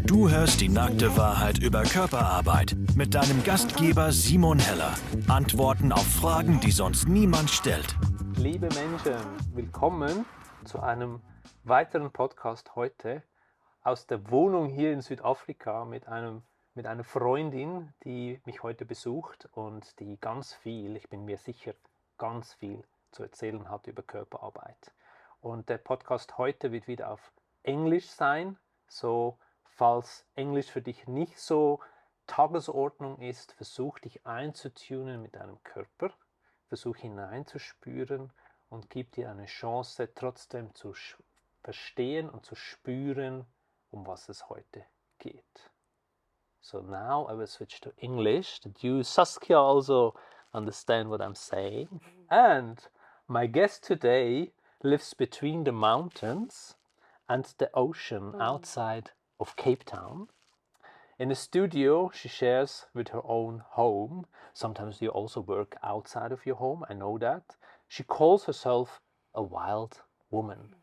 Du hörst die nackte Wahrheit über Körperarbeit mit deinem Gastgeber Simon Heller. Antworten auf Fragen, die sonst niemand stellt. Liebe Menschen, willkommen zu einem weiteren Podcast heute aus der Wohnung hier in Südafrika mit einer Freundin, die mich heute besucht und die ganz viel, ich bin mir sicher, ganz viel zu erzählen hat über Körperarbeit. Und der Podcast heute wird wieder auf Englisch sein, so falls Englisch für dich nicht so Tagesordnung ist, versuch dich einzutunen mit deinem Körper, versuch hineinzuspüren und gib dir eine Chance, trotzdem zu verstehen und zu spüren, um was es heute geht. So now I will switch to English, that you, Suskia, also understand what I'm saying. And my guest today lives between the mountains and the ocean outside of Cape Town. In a studio she shares with her own home. Sometimes you also work outside of your home, I know that. She calls herself a wild woman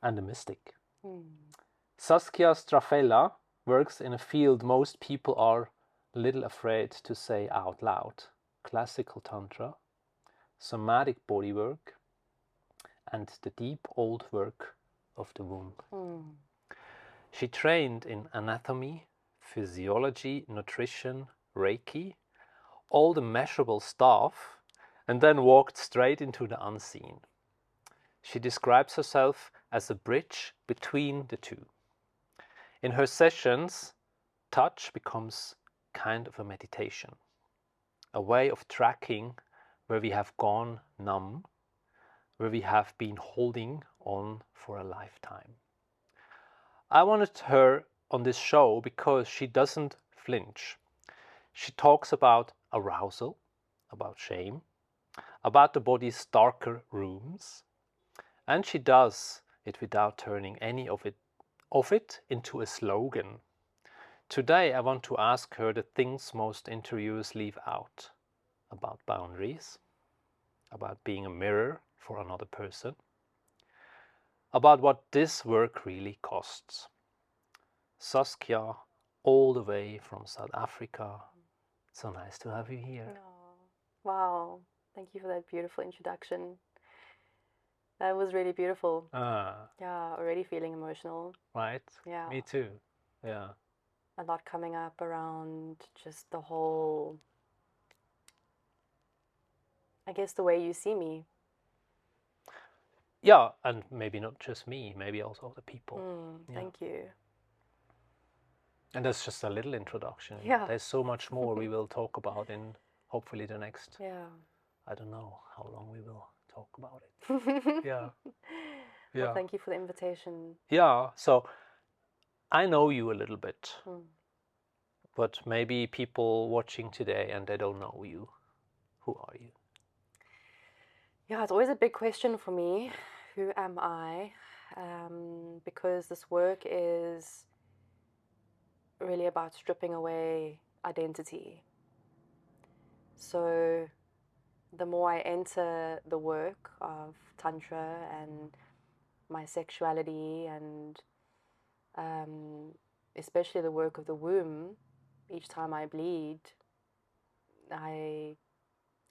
and a mystic. Suskia Strafella works in a field most people are a little afraid to say out loud. Classical Tantra, somatic bodywork, and the deep old work of the womb. She trained in anatomy, physiology, nutrition, Reiki, all the measurable stuff, and then walked straight into the unseen. She describes herself as a bridge between the two. In her sessions, touch becomes kind of a meditation, a way of tracking where we have gone numb, where we have been holding on for a lifetime. I wanted her on this show because she doesn't flinch. She talks about arousal, about shame, about the body's darker rooms, and she does it without turning any of it into a slogan. Today I want to ask her the things most interviewers leave out, about boundaries, about being a mirror for another person, about what this work really costs. Suskia, all the way from South Africa. So nice to have you here. Oh, wow, thank you for that beautiful introduction. That was really beautiful. Yeah, already feeling emotional. Right? Yeah. Me too. Yeah. A lot coming up around just the whole, I guess, the way you see me. Yeah, and maybe not just me, maybe also other people. Thank you. And that's just a little introduction. Yeah. There's so much more we will talk about in hopefully the next, Yeah. I don't know how long we will talk about it. Yeah. Well, thank you for the invitation. Yeah, so I know you a little bit, but maybe people watching today and they don't know you. Who are you? Yeah, it's always a big question for me. Who am I? Because this work is really about stripping away identity. So the more I enter the work of Tantra and my sexuality and especially the work of the womb, each time I bleed, I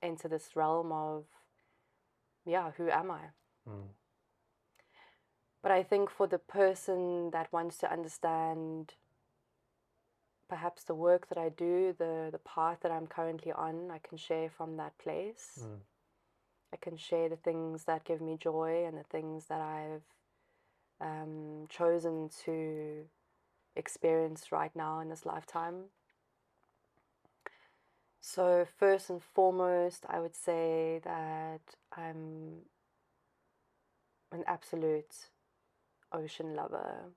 enter this realm of, who am I? But I think for the person that wants to understand perhaps the work that I do, the path that I'm currently on, I can share from that place. I can share the things that give me joy and the things that I've chosen to experience right now in this lifetime. So first and foremost, I would say that I'm an absolute ocean lover.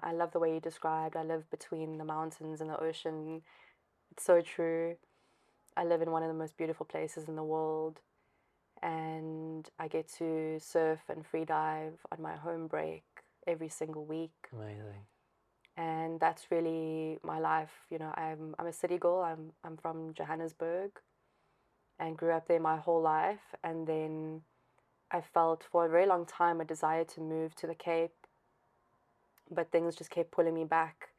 I love the way you described, I live between the mountains and the ocean. It's so true. I live in one of the most beautiful places in the world, and I get to surf and free dive on my home break every single week. Amazing. And that's really my life. You know, I'm a city girl. I'm from Johannesburg and grew up there my whole life. And then I felt for a very long time a desire to move to the Cape but things just kept pulling me back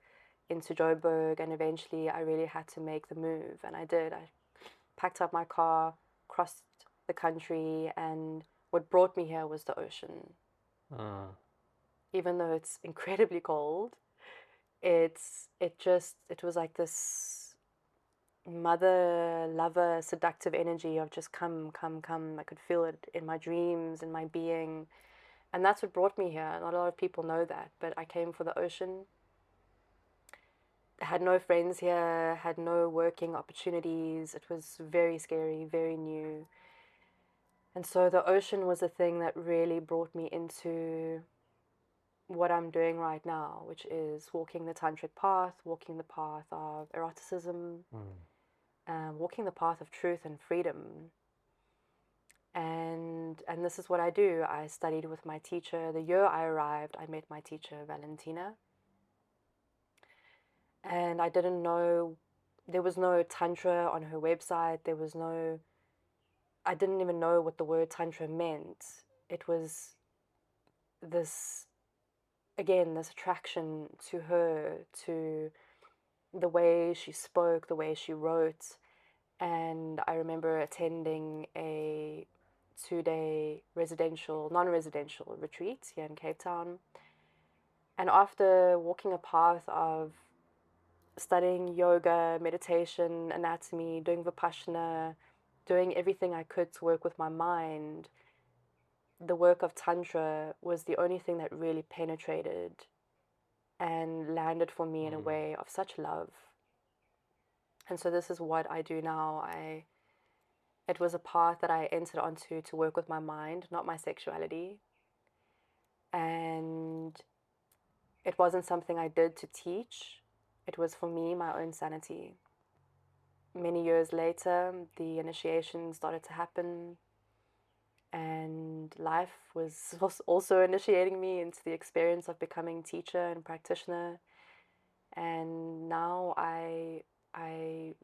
into Joburg, and eventually I really had to make the move, and I did. I packed up my car, crossed the country, and what brought me here was the ocean. Even though it's incredibly cold, it was like this mother lover seductive energy of just come, come, come. I could feel it in my dreams, in my being, and that's what brought me here. Not a lot of people know that, but I came for the ocean. Had no friends here, had no working opportunities. It was very scary, very new. And so the ocean was the thing that really brought me into what I'm doing right now, which is walking the tantric path, walking the path of eroticism, walking the path of truth and freedom. And this is what I do. I studied with my teacher. The year I arrived, I met my teacher, Valentina. And I didn't know, there was no tantra on her website. I didn't even know what the word tantra meant. It was this, again, this attraction to her, to the way she spoke, the way she wrote. And I remember attending a 2-day non-residential retreat here in Cape Town. And after walking a path of studying yoga, meditation, anatomy, doing Vipassana, doing everything I could to work with my mind, the work of Tantra was the only thing that really penetrated and landed for me in a way of such love. And so this is what I do now. It was a path that I entered onto to work with my mind, not my sexuality. And it wasn't something I did to teach. It was for me, my own sanity. Many years later, the initiation started to happen, and life was also initiating me into the experience of becoming teacher and practitioner. And now I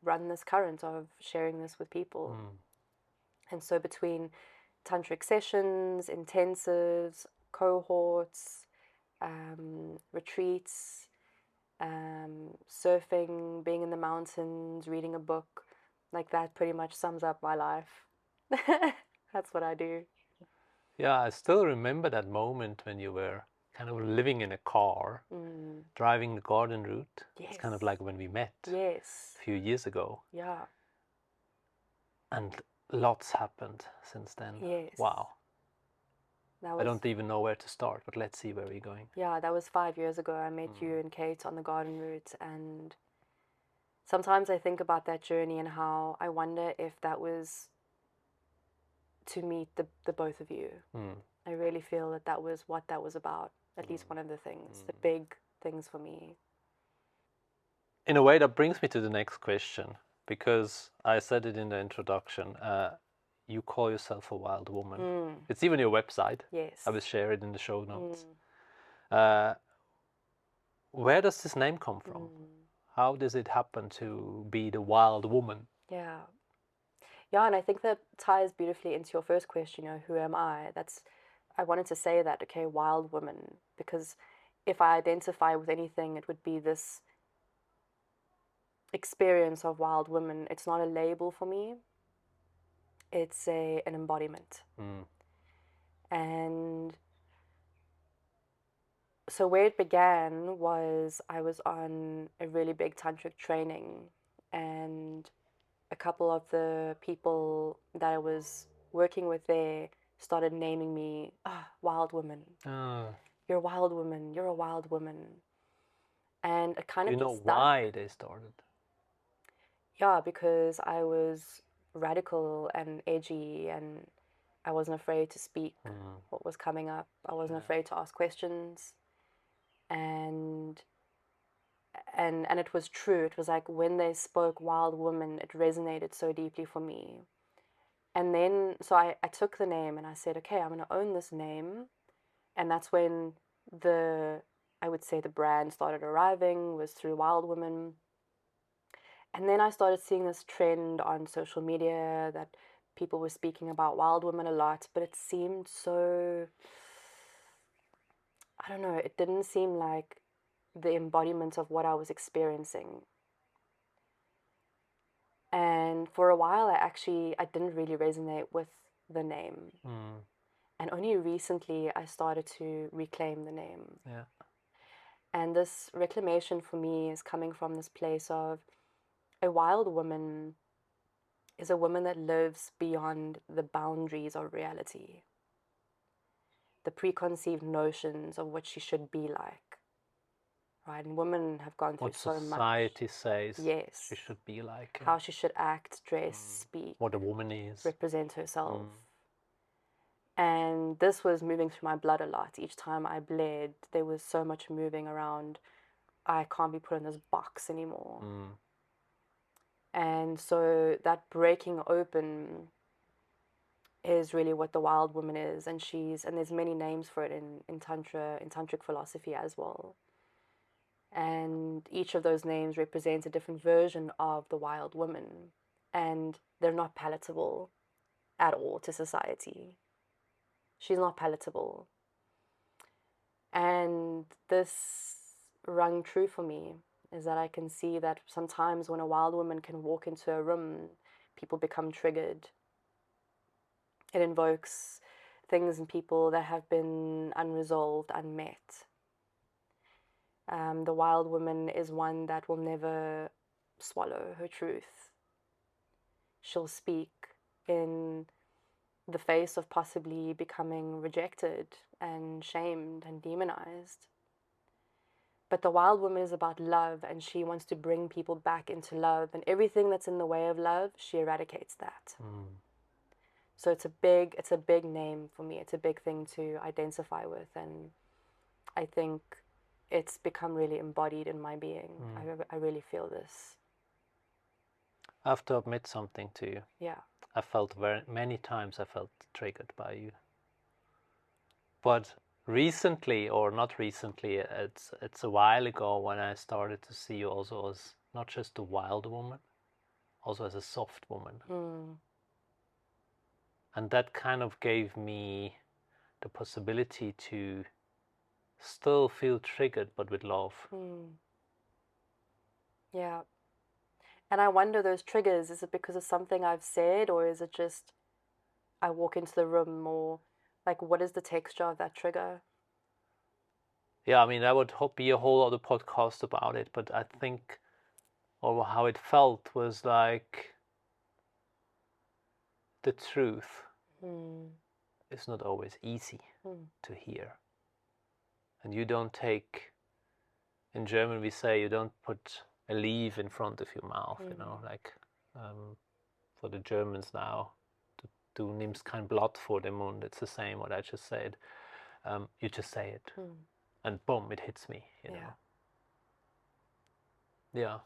run this current of sharing this with people. And so between tantric sessions, intensives, cohorts, retreats, surfing, being in the mountains, reading a book, like that pretty much sums up my life. That's what I do. Yeah, I still remember that moment when you were kind of living in a car, driving the garden route. Yes. It's kind of like when we met a few years ago. Yeah. And lots happened since then. Yes. Wow. I don't even know where to start, but let's see where we're going. Yeah, that was 5 years ago. I met you and Kate on the garden route, and sometimes I think about that journey and how I wonder if that was to meet the both of you. I really feel that was what that was about, at least one of the things, the big things for me. In a way, that brings me to the next question, because I said it in the introduction. You call yourself a wild woman. It's even your website. Yes. I will share it in the show notes. Where does this name come from? How does it happen to be the wild woman? Yeah. Yeah, and I think that ties beautifully into your first question, who am I? I wanted to say that, okay, wild woman, because if I identify with anything, it would be this experience of wild woman. It's not a label for me. It's an embodiment. And so where it began was I was on a really big tantric training, and a couple of the people that I was working with there started naming me wild woman. You're a wild woman. You're a wild woman. And it kind of you know stuck. Why they started? Yeah, because I was radical and edgy, and I wasn't afraid to speak what was coming up. I wasn't afraid to ask questions. And it was true. It was like when they spoke wild woman, it resonated so deeply for me. And then, so I took the name and I said, okay, I'm going to own this name. And that's when I would say the brand started arriving, was through Wild Woman. And then I started seeing this trend on social media that people were speaking about wild women a lot, but it seemed so, I don't know, it didn't seem like the embodiment of what I was experiencing. And for a while, I didn't really resonate with the name. And only recently I started to reclaim the name. Yeah. And this reclamation for me is coming from this place of a wild woman is a woman that lives beyond the boundaries of reality, the preconceived notions of what she should be like. Right? And women have gone through so much. What society says yes, she should be like. How she should act, dress, speak. What a woman is. Represent herself. And this was moving through my blood a lot. Each time I bled, there was so much moving around. I can't be put in this box anymore. And so that breaking open is really what the wild woman is. And there's many names for it in Tantra, in Tantric philosophy as well. And each of those names represents a different version of the wild woman. And they're not palatable at all to society. She's not palatable. And this rung true for me, is that I can see that sometimes when a wild woman can walk into a room, people become triggered. It invokes things in people that have been unresolved, unmet. The wild woman is one that will never swallow her truth. She'll speak in the face of possibly becoming rejected and shamed and demonized. But the wild woman is about love, and she wants to bring people back into love, and everything that's in the way of love, she eradicates that. So it's a big name for me. It's a big thing to identify with, and I think it's become really embodied in my being. I really feel this. I have to admit something to you. Yeah. I felt many times I felt triggered by you. But recently, or not recently, it's a while ago when I started to see you also as not just a wild woman, also as a soft woman. And that kind of gave me the possibility to still feel triggered, but with love. Yeah. And I wonder, those triggers, is it because of something I've said, or is it just I walk into the room, or like, what is the texture of that trigger? Yeah, I mean, that would be a whole other podcast about it, but I think, or how it felt was like the truth is not always easy to hear. And you don't take, in German we say, you don't put a leaf in front of your mouth, you know, like for the Germans now, du nimmst kein Blatt vor den Mund, it's the same what I just said. You just say it, and boom, it hits me, you know. Yeah.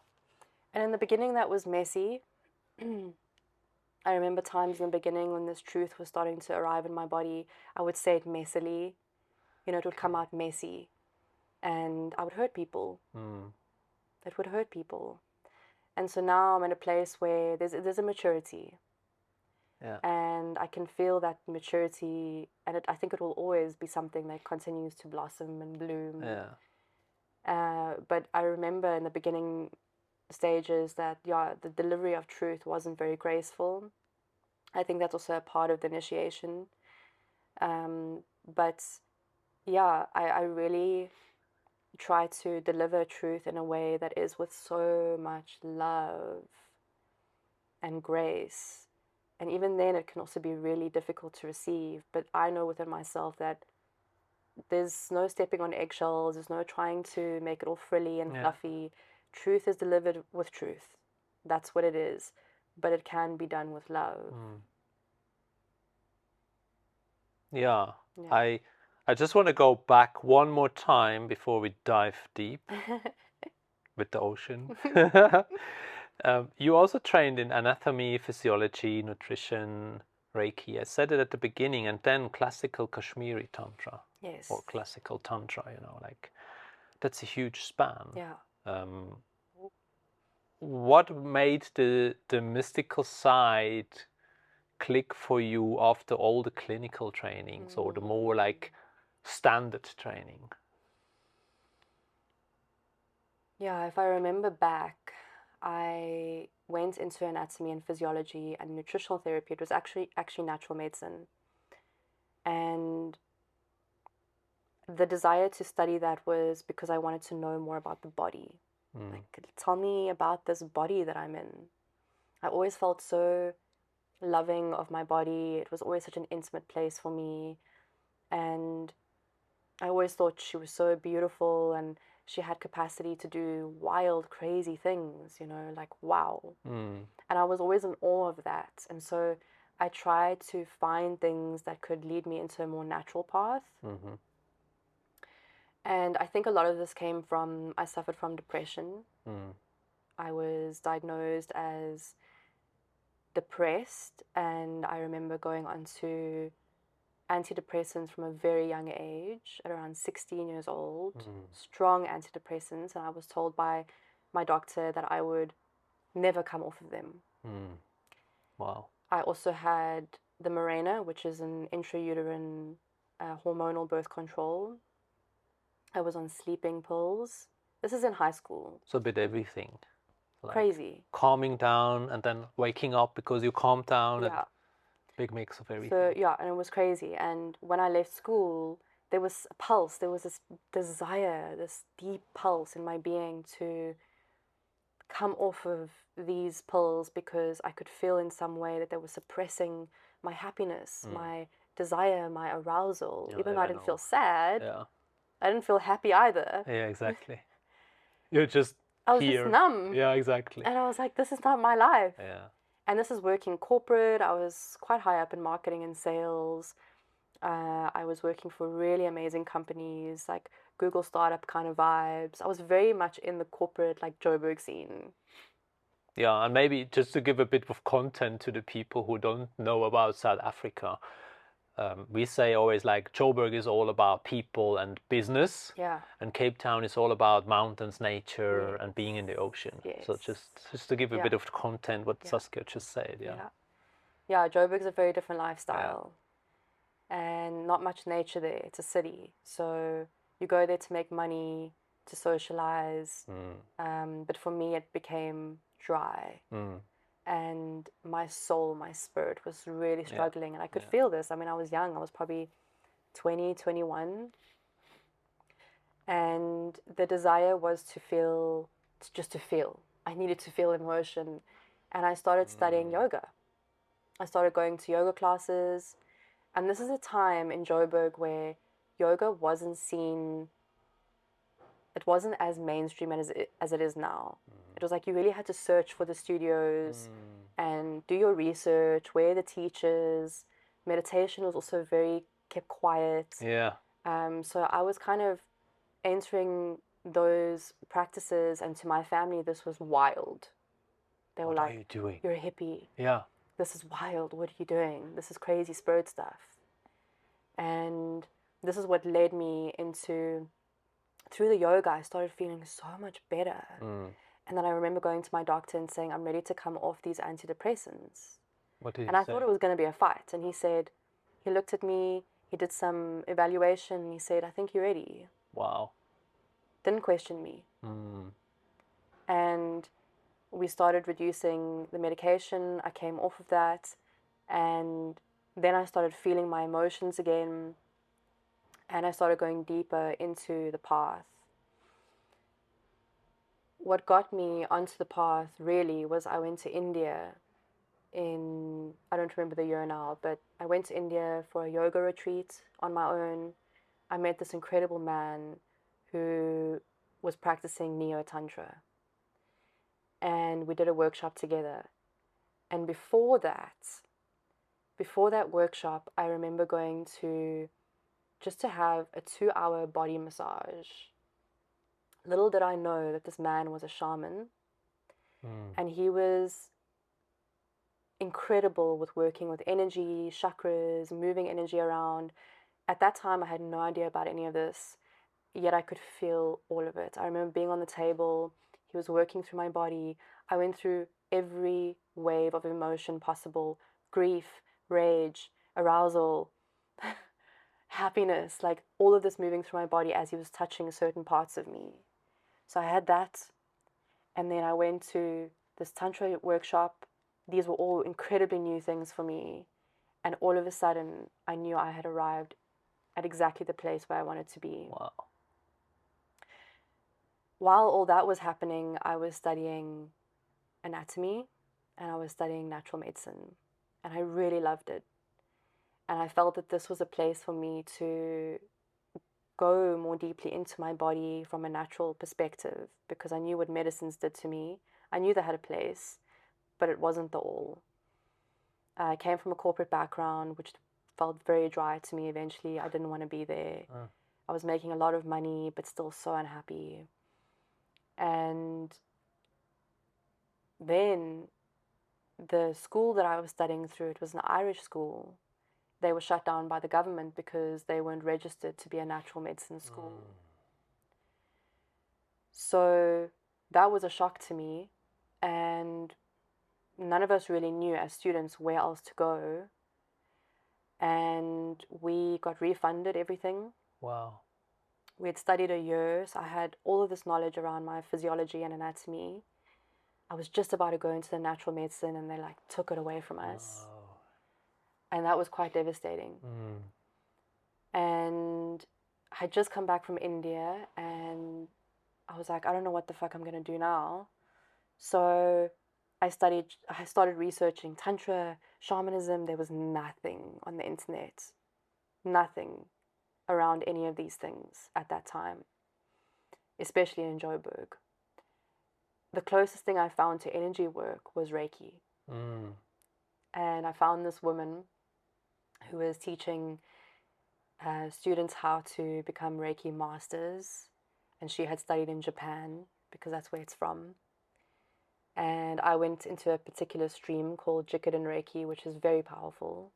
And in the beginning that was messy. I remember times in the beginning when this truth was starting to arrive in my body, I would say it messily. You know, it would come out messy. And I would hurt people. It would hurt people. And so now I'm in a place where there's a maturity. Yeah. And I can feel that maturity, and I think it will always be something that continues to blossom and bloom. Yeah. But I remember in the beginning stages that, the delivery of truth wasn't very graceful. I think that's also a part of the initiation. But yeah, I really try to deliver truth in a way that is with so much love and grace. And even then it can also be really difficult to receive. But I know within myself that there's no stepping on eggshells, there's no trying to make it all frilly and fluffy. Truth is delivered with truth. That's what it is. But it can be done with love. Yeah. I just want to go back one more time before we dive deep with the ocean. You also trained in anatomy, physiology, nutrition, Reiki. I said it at the beginning, and then classical Kashmiri Tantra. Yes. Or classical Tantra, you know, like that's a huge span. Yeah. What made the mystical side click for you after all the clinical trainings, or the more like standard training? Yeah, if I remember back, I went into anatomy and physiology and nutritional therapy. It was actually natural medicine. And the desire to study that was because I wanted to know more about the body. Like, tell me about this body that I'm in. I always felt so loving of my body. It was always such an intimate place for me. And I always thought she was so beautiful and she had capacity to do wild, crazy things, you know, like wow. And I was always in awe of that. And so I tried to find things that could lead me into a more natural path. And I think a lot of this came from, I suffered from depression. I was diagnosed as depressed, and I remember going onto antidepressants from a very young age, at around 16 years old, strong antidepressants, and I was told by my doctor that I would never come off of them. Wow. I also had the Mirena, which is an intrauterine hormonal birth control. I was on sleeping pills. This is in high school. So a bit everything. Like Crazy. calming down and then waking up because you calmed down. Yeah. And big mix of everything. So yeah, and it was crazy. And when I left school, there was a pulse. There was this desire, this deep pulse in my being to come off of these pills because I could feel in some way that they were suppressing my happiness, my desire, my arousal. Yeah, Even though I didn't know. feel sad, Yeah. I didn't feel happy either. Yeah, exactly. You're just I was here. just numb. Yeah, exactly. And I was like, this is not my life. Yeah. And this is working corporate. I was quite high up in marketing and sales. I was working for really amazing companies, like Google startup kind of vibes. I was very much in the corporate, like Joburg scene. Yeah, and maybe just to give a bit of content to the people who don't know about South Africa, we say always like Joburg is all about people and business. Yeah. And Cape Town is all about mountains, nature, and being in the ocean. Yes. So just to give a bit of content, what Suskia just said. Yeah, Joburg's a very different lifestyle. And not much nature there. It's a city. So you go there to make money, to socialize. But for me, it became dry. And my soul, my spirit was really struggling. And I could feel this. I mean, I was young. I was probably 20, 21. And the desire was to feel, just to feel. I needed to feel emotion. And I started studying yoga. I started going to yoga classes. And this is a time in Joburg where yoga wasn't seen, it wasn't as mainstream as it is now. It was like you really had to search for the studios and do your research, where are the teachers. Meditation was also very kept quiet. Yeah. So I was kind of entering those practices, and to my family, this was wild. They were What like, are you doing? You're a hippie. Yeah. This is wild. What are you doing? This is crazy spirit stuff. And this is what led me into, through the yoga, I started feeling so much better. And then I remember going to my doctor and saying, I'm ready to come off these antidepressants. What did he And I say? thought it was going to be a fight. And he said, he looked at me, he did some evaluation, and he said, I think you're ready. Wow. Didn't question me. And we started reducing the medication. I came off of that. And then I started feeling my emotions again. And I started going deeper into the path. What got me onto the path really was I went to India in, I don't remember the year now, but I went to India for a yoga retreat on my own. I met this incredible man who was practicing Neo-Tantra. And we did a workshop together. And before that workshop, I remember going to just to have a 2-hour body massage. Little did I know that this man was a shaman. And he was incredible with working with energy, chakras, moving energy around. At that time, I had no idea about any of this, yet I could feel all of it. I remember being on the table. He was working through my body. I went through every wave of emotion possible: grief, rage, arousal, happiness, like all of this moving through my body as he was touching certain parts of me. So I had that And then I went to this Tantra workshop. These were all incredibly new things for me. And all of a sudden, I knew I had arrived at exactly the place where I wanted to be. Wow. While all that was happening, I was studying anatomy and I was studying natural medicine. And I really loved it. And I felt that this was a place for me to go more deeply into my body from a natural perspective, because I knew what medicines did to me. I knew they had a place, but it wasn't the all. I came from a corporate background, which felt very dry to me eventually. I didn't want to be there. I was making a lot of money, but still so unhappy. And then the school that I was studying through, it was an Irish school. They were shut down by the government because they weren't registered to be a natural medicine school. So that was a shock to me, and none of us really knew as students where else to go. And we got refunded everything. Wow. We had studied a year, so I had all of this knowledge around my physiology and anatomy. I was just about to go into the natural medicine, and they took it away from us. Wow. And that was quite devastating. And I had just come back from India, and I was like, I don't know what the fuck I'm going to do now. So I started researching Tantra, shamanism. There was nothing on the internet, nothing around any of these things at that time, especially in Joburg. The closest thing I found to energy work was Reiki. And I found this woman who was teaching students how to become Reiki masters. And she had studied in Japan, because that's where it's from. And I went into a particular stream called Jikiden Reiki, which is very powerful.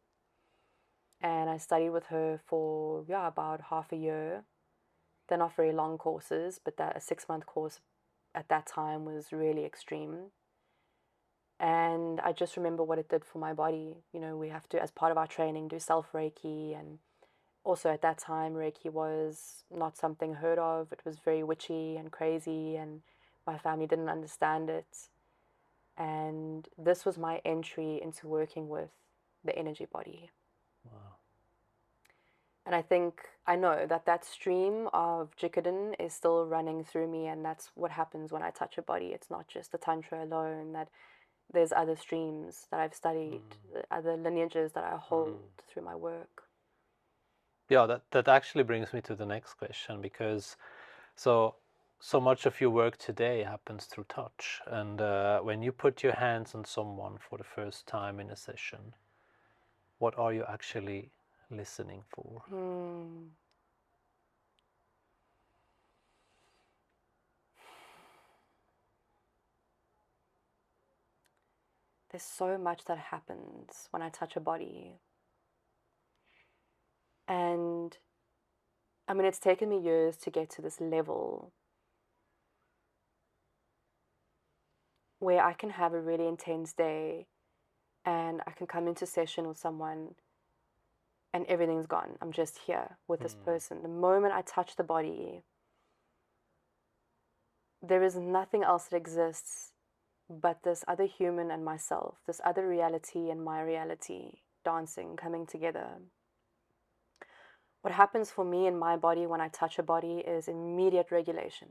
And I studied with her for, about half a year. They're not very long courses, but a 6-month course at that time was really extreme. And I just remember what it did for my body. You know, we have to, as part of our training, do self-Reiki. And also at that time, Reiki was not something heard of. It was very witchy and crazy, and my family didn't understand it. And this was my entry into working with the energy body. Wow. And I know that stream of Jikiden is still running through me, and that's what happens when I touch a body. It's not just the Tantra alone, that there's other streams that I've studied, other lineages that I hold through my work. Yeah, that actually brings me to the next question, because so much of your work today happens through touch. And when you put your hands on someone for the first time in a session, what are you actually listening for? There's so much that happens when I touch a body. And I mean, it's taken me years to get to this level where I can have a really intense day and I can come into session with someone and everything's gone. I'm just here with this person. The moment I touch the body, there is nothing else that exists but this other human and myself, this other reality and my reality dancing, coming together. What happens for me in my body when I touch a body is immediate regulation.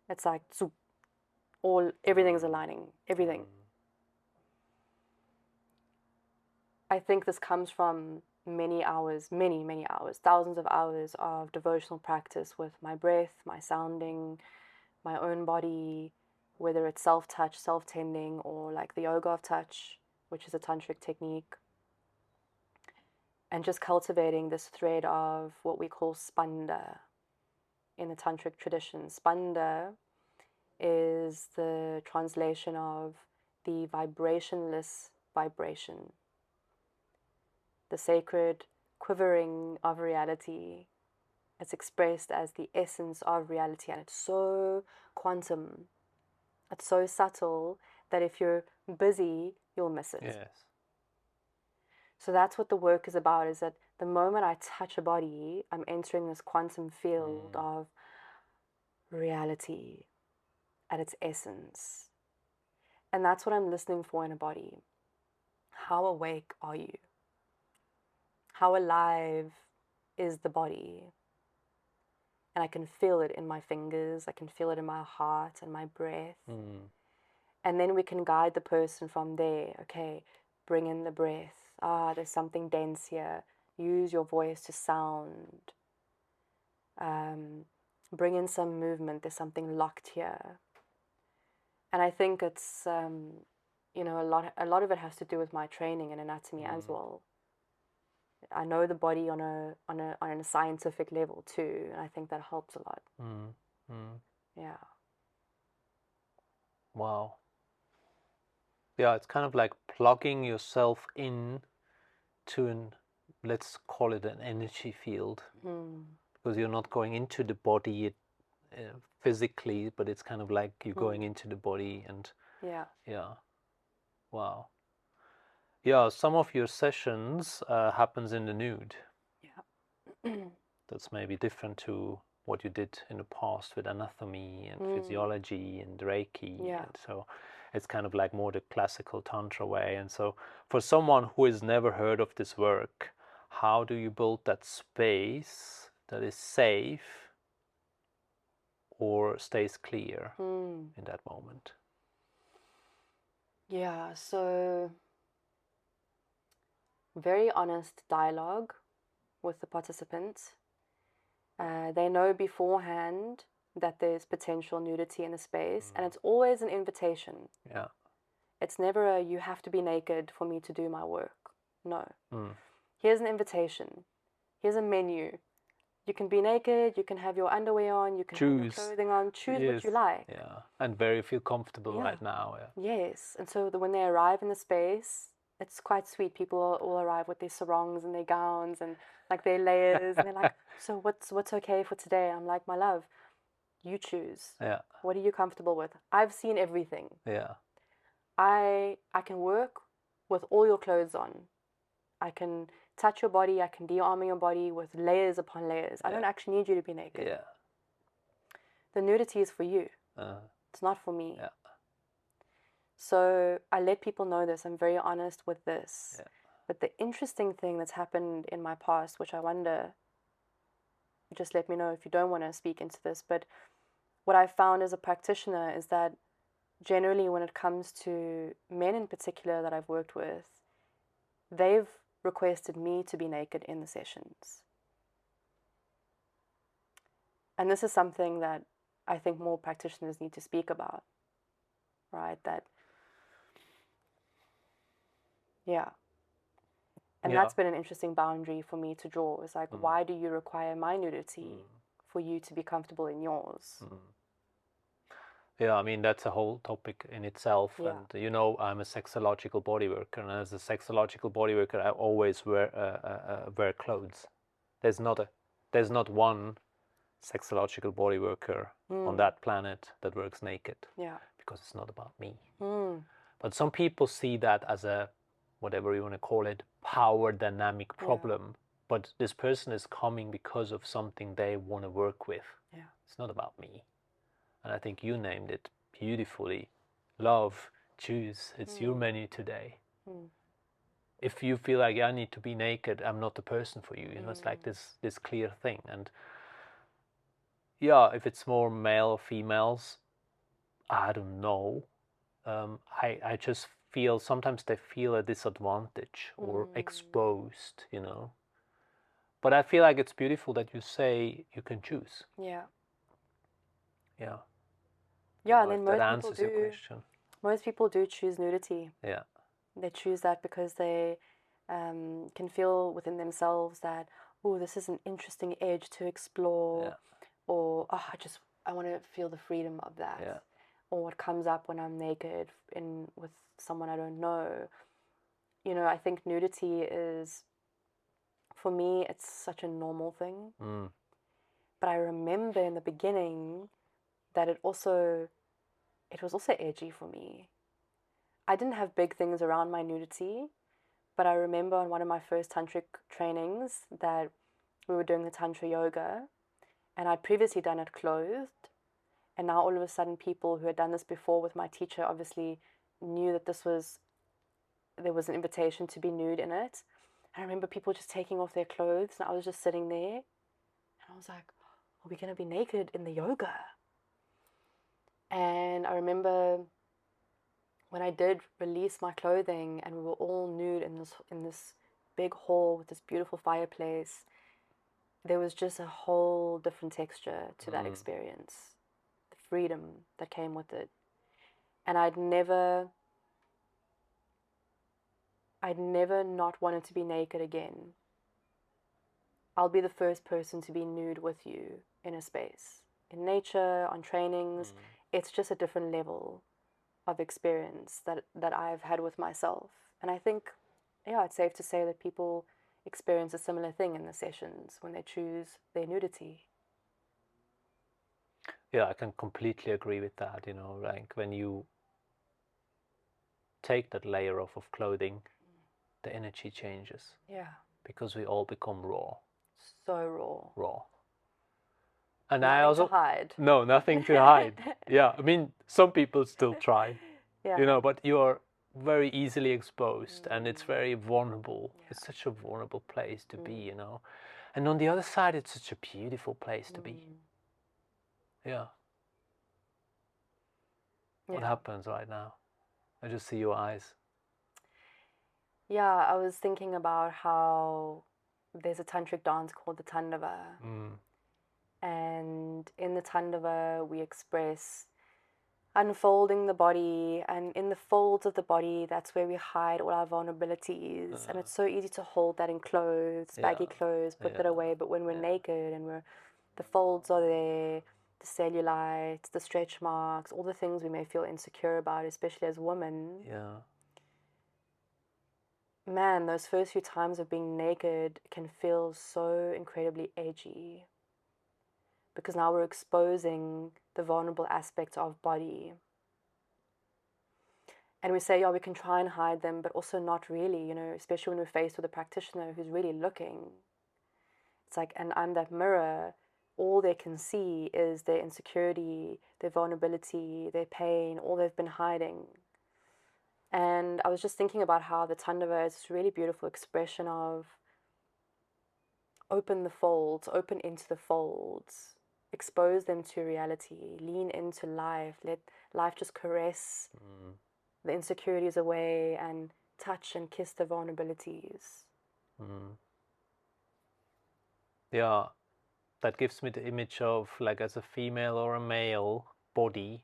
It's like zoop, everything's aligning, everything. I think this comes from many hours, many hours, thousands of hours of devotional practice with my breath, my sounding, my own body, whether it's self-touch, self-tending, or like the yoga of touch, which is a tantric technique. And just cultivating this thread of what we call spanda in the tantric tradition. Spanda is the translation of the vibrationless vibration, the sacred quivering of reality. It's expressed as the essence of reality, and it's so quantum. It's so subtle that if you're busy, you'll miss it. Yes. So that's what the work is about, is that the moment I touch a body, I'm entering this quantum field of reality. at its essence. And that's what I'm listening for in a body. How awake are you? How alive is the body? And I can feel it in my fingers, I can feel it in my heart and my breath. And then we can guide the person from there. Okay, bring in the breath. There's something dense here. Use your voice to sound. Bring in some movement. There's something locked here. And I think it's, you know, a lot of it has to do with my training in anatomy as well. I know the body on a scientific level too, and I think that helps a lot. Yeah. Wow. Yeah, it's kind of like plugging yourself in to an, let's call it an energy field, because you're not going into the body physically, but it's kind of like you're going into the body. And yeah, wow. Yeah, some of your sessions happens in the nude. That's maybe different to what you did in the past with anatomy and physiology and Reiki. And so it's kind of like more the classical Tantra way. And so for someone who has never heard of this work, how do you build that space that is safe or stays clear in that moment? Yeah, so very honest dialogue with the participants. They know beforehand that there's potential nudity in the space, and it's always an invitation. Yeah. It's never a, you have to be naked for me to do my work. No. Here's an invitation. Here's a menu. You can be naked, you can have your underwear on, you can have your clothing on, choose what you like. Yeah, and very feel comfortable right now. Yes, and so when they arrive in the space, it's quite sweet. People all arrive with their sarongs and their gowns and like their layers, and they're like, so what's okay for today? I'm like, my love, you choose. Yeah. What are you comfortable with? I've seen everything. Yeah. I can work with all your clothes on. I can touch your body, I can de-armor your body with layers upon layers. I don't actually need you to be naked. Yeah. The nudity is for you. It's not for me. Yeah. So I let people know this. I'm very honest with this. But the interesting thing that's happened in my past, which I wonder, just let me know if you don't want to speak into this, but what I found as a practitioner is that generally when it comes to men in particular that I've worked with, they've requested me to be naked in the sessions. And this is something that I think more practitioners need to speak about, right? That, and that's been an interesting boundary for me to draw. It's like, why do you require my nudity for you to be comfortable in yours? Yeah, I mean, that's a whole topic in itself. And, you know, I'm a sexological body worker. And as a sexological body worker, I always wear clothes. There's not one sexological body worker on that planet that works naked. Because it's not about me. But some people see that as a, whatever you want to call it, power dynamic problem. But this person is coming because of something they want to work with. It's not about me. And I think you named it beautifully. Love, choose, it's your menu today. If you feel like I need to be naked, I'm not the person for you. You know, it's like this clear thing. And yeah, if it's more male or females, I don't know. I just feel sometimes they feel a disadvantage or exposed, you know. But I feel like it's beautiful that you say you can choose. Yeah. And then most people do choose nudity. They choose that because they can feel within themselves that, oh, this is an interesting edge to explore, or I want to feel the freedom of that, or what comes up when I'm naked with someone I don't know. You know, I think nudity is, for me, it's such a normal thing. But I remember in the beginning that it was also edgy for me. I didn't have big things around my nudity, but I remember on one of my first tantric trainings that we were doing the tantra yoga, and I'd previously done it clothed, And now all of a sudden people who had done this before with my teacher obviously knew that there was an invitation to be nude in it. And I remember people just taking off their clothes, and I was just sitting there, and I was like, are we going to be naked in the yoga? And I remember when I did release my clothing and we were all nude in this big hall with this beautiful fireplace, there was just a whole different texture to that experience, the freedom that came with it. And I'd never not wanted to be naked again. I'll be the first person to be nude with you in a space. In nature, on trainings, it's just a different level of experience that I've had with myself. And I think, yeah, it's safe to say that people experience a similar thing in the sessions when they choose their nudity. Yeah, I can completely agree with that, like when you take that layer off of clothing, the energy changes. Yeah. Because we all become raw. So raw. And nothing I also to hide. No, nothing to hide. Yeah, I mean, some people still try, Yeah. but you are very easily exposed, and it's very vulnerable. Yeah. It's such a vulnerable place to be, And on the other side, it's such a beautiful place to be. Yeah. What happens right now? I just see your eyes. Yeah, I was thinking about how there's a tantric dance called the Tandava. And in the Tandava, we express unfolding the body, and in the folds of the body, that's where we hide all our vulnerabilities. And it's so easy to hold that in clothes, baggy clothes, put that away. But when we're naked and the folds are there, the cellulite, the stretch marks, all the things we may feel insecure about, especially as women. Yeah. Man, those first few times of being naked can feel so incredibly edgy, because now we're exposing the vulnerable aspects of body. And we say, yeah, we can try and hide them, but also not really, especially when we're faced with a practitioner who's really looking. It's like, and I'm that mirror. All they can see is their insecurity, their vulnerability, their pain, all they've been hiding. And I was just thinking about how the Tandava is this really beautiful expression of open the folds, open into the folds, expose them to reality, lean into life, let life just caress the insecurities away and touch and kiss the vulnerabilities. Yeah, that gives me the image of, like, as a female or a male body,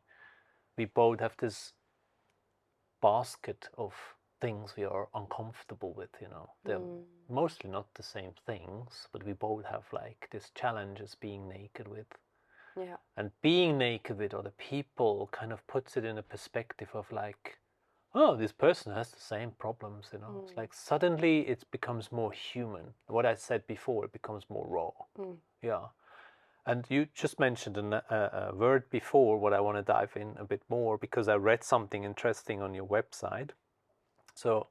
we both have this basket of things we are uncomfortable with, They're mostly not the same things, but we both have like this challenge as being naked with. Yeah. And being naked with other people kind of puts it in a perspective of like, oh, this person has the same problems, It's like suddenly it becomes more human. What I said before, it becomes more raw. Yeah. And you just mentioned a word before, what I want to dive in a bit more, because I read something interesting on your website. So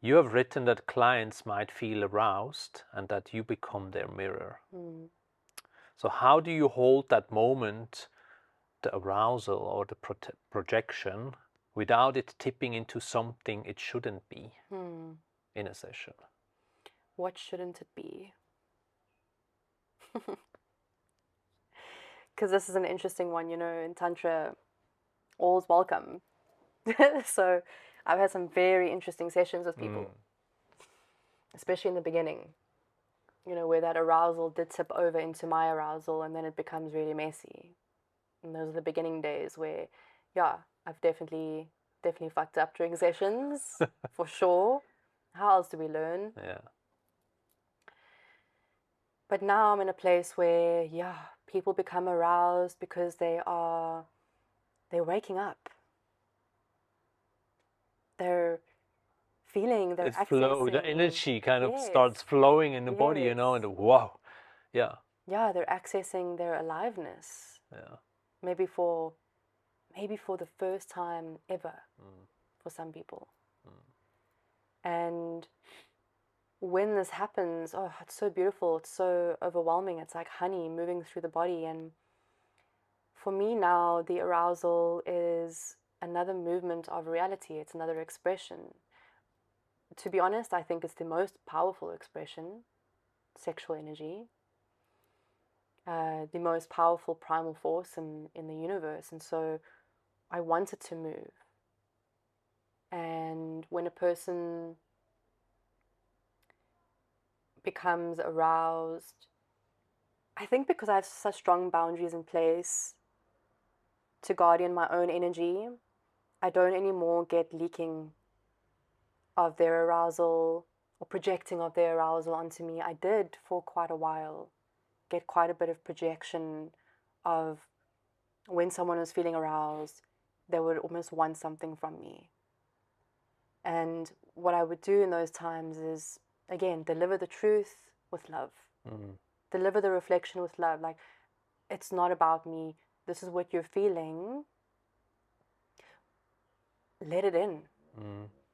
you have written that clients might feel aroused and that you become their mirror. So how do you hold that moment, the arousal or the projection, without it tipping into something it shouldn't be in a session? What shouldn't it be? Because this is an interesting one, in Tantra, all's welcome. So I've had some very interesting sessions with people, especially in the beginning, where that arousal did tip over into my arousal, and then it becomes really messy. And those are the beginning days where, yeah, I've definitely fucked up during sessions, for sure. How else do we learn? Yeah. But now I'm in a place where, yeah, people become aroused because they're waking up. They're feeling, they're accessing. The energy kind of starts flowing in the body, and wow. Yeah. Yeah, they're accessing their aliveness. Yeah. Maybe for the first time ever for some people. And when this happens, it's so beautiful, it's so overwhelming. It's like honey moving through the body. And for me now, the arousal is another movement of reality. It's another expression. To be honest, I think it's the most powerful expression, sexual energy, the most powerful primal force in the universe. And so I want it to move. And when a person becomes aroused, I think because I have such strong boundaries in place to guardian my own energy, I don't anymore get leaking of their arousal or projecting of their arousal onto me. I did for quite a while get quite a bit of projection of when someone was feeling aroused, they would almost want something from me. And what I would do in those times is, again, deliver the truth with love. Deliver the reflection with love. Like, it's not about me. This is what you're feeling. Let it in.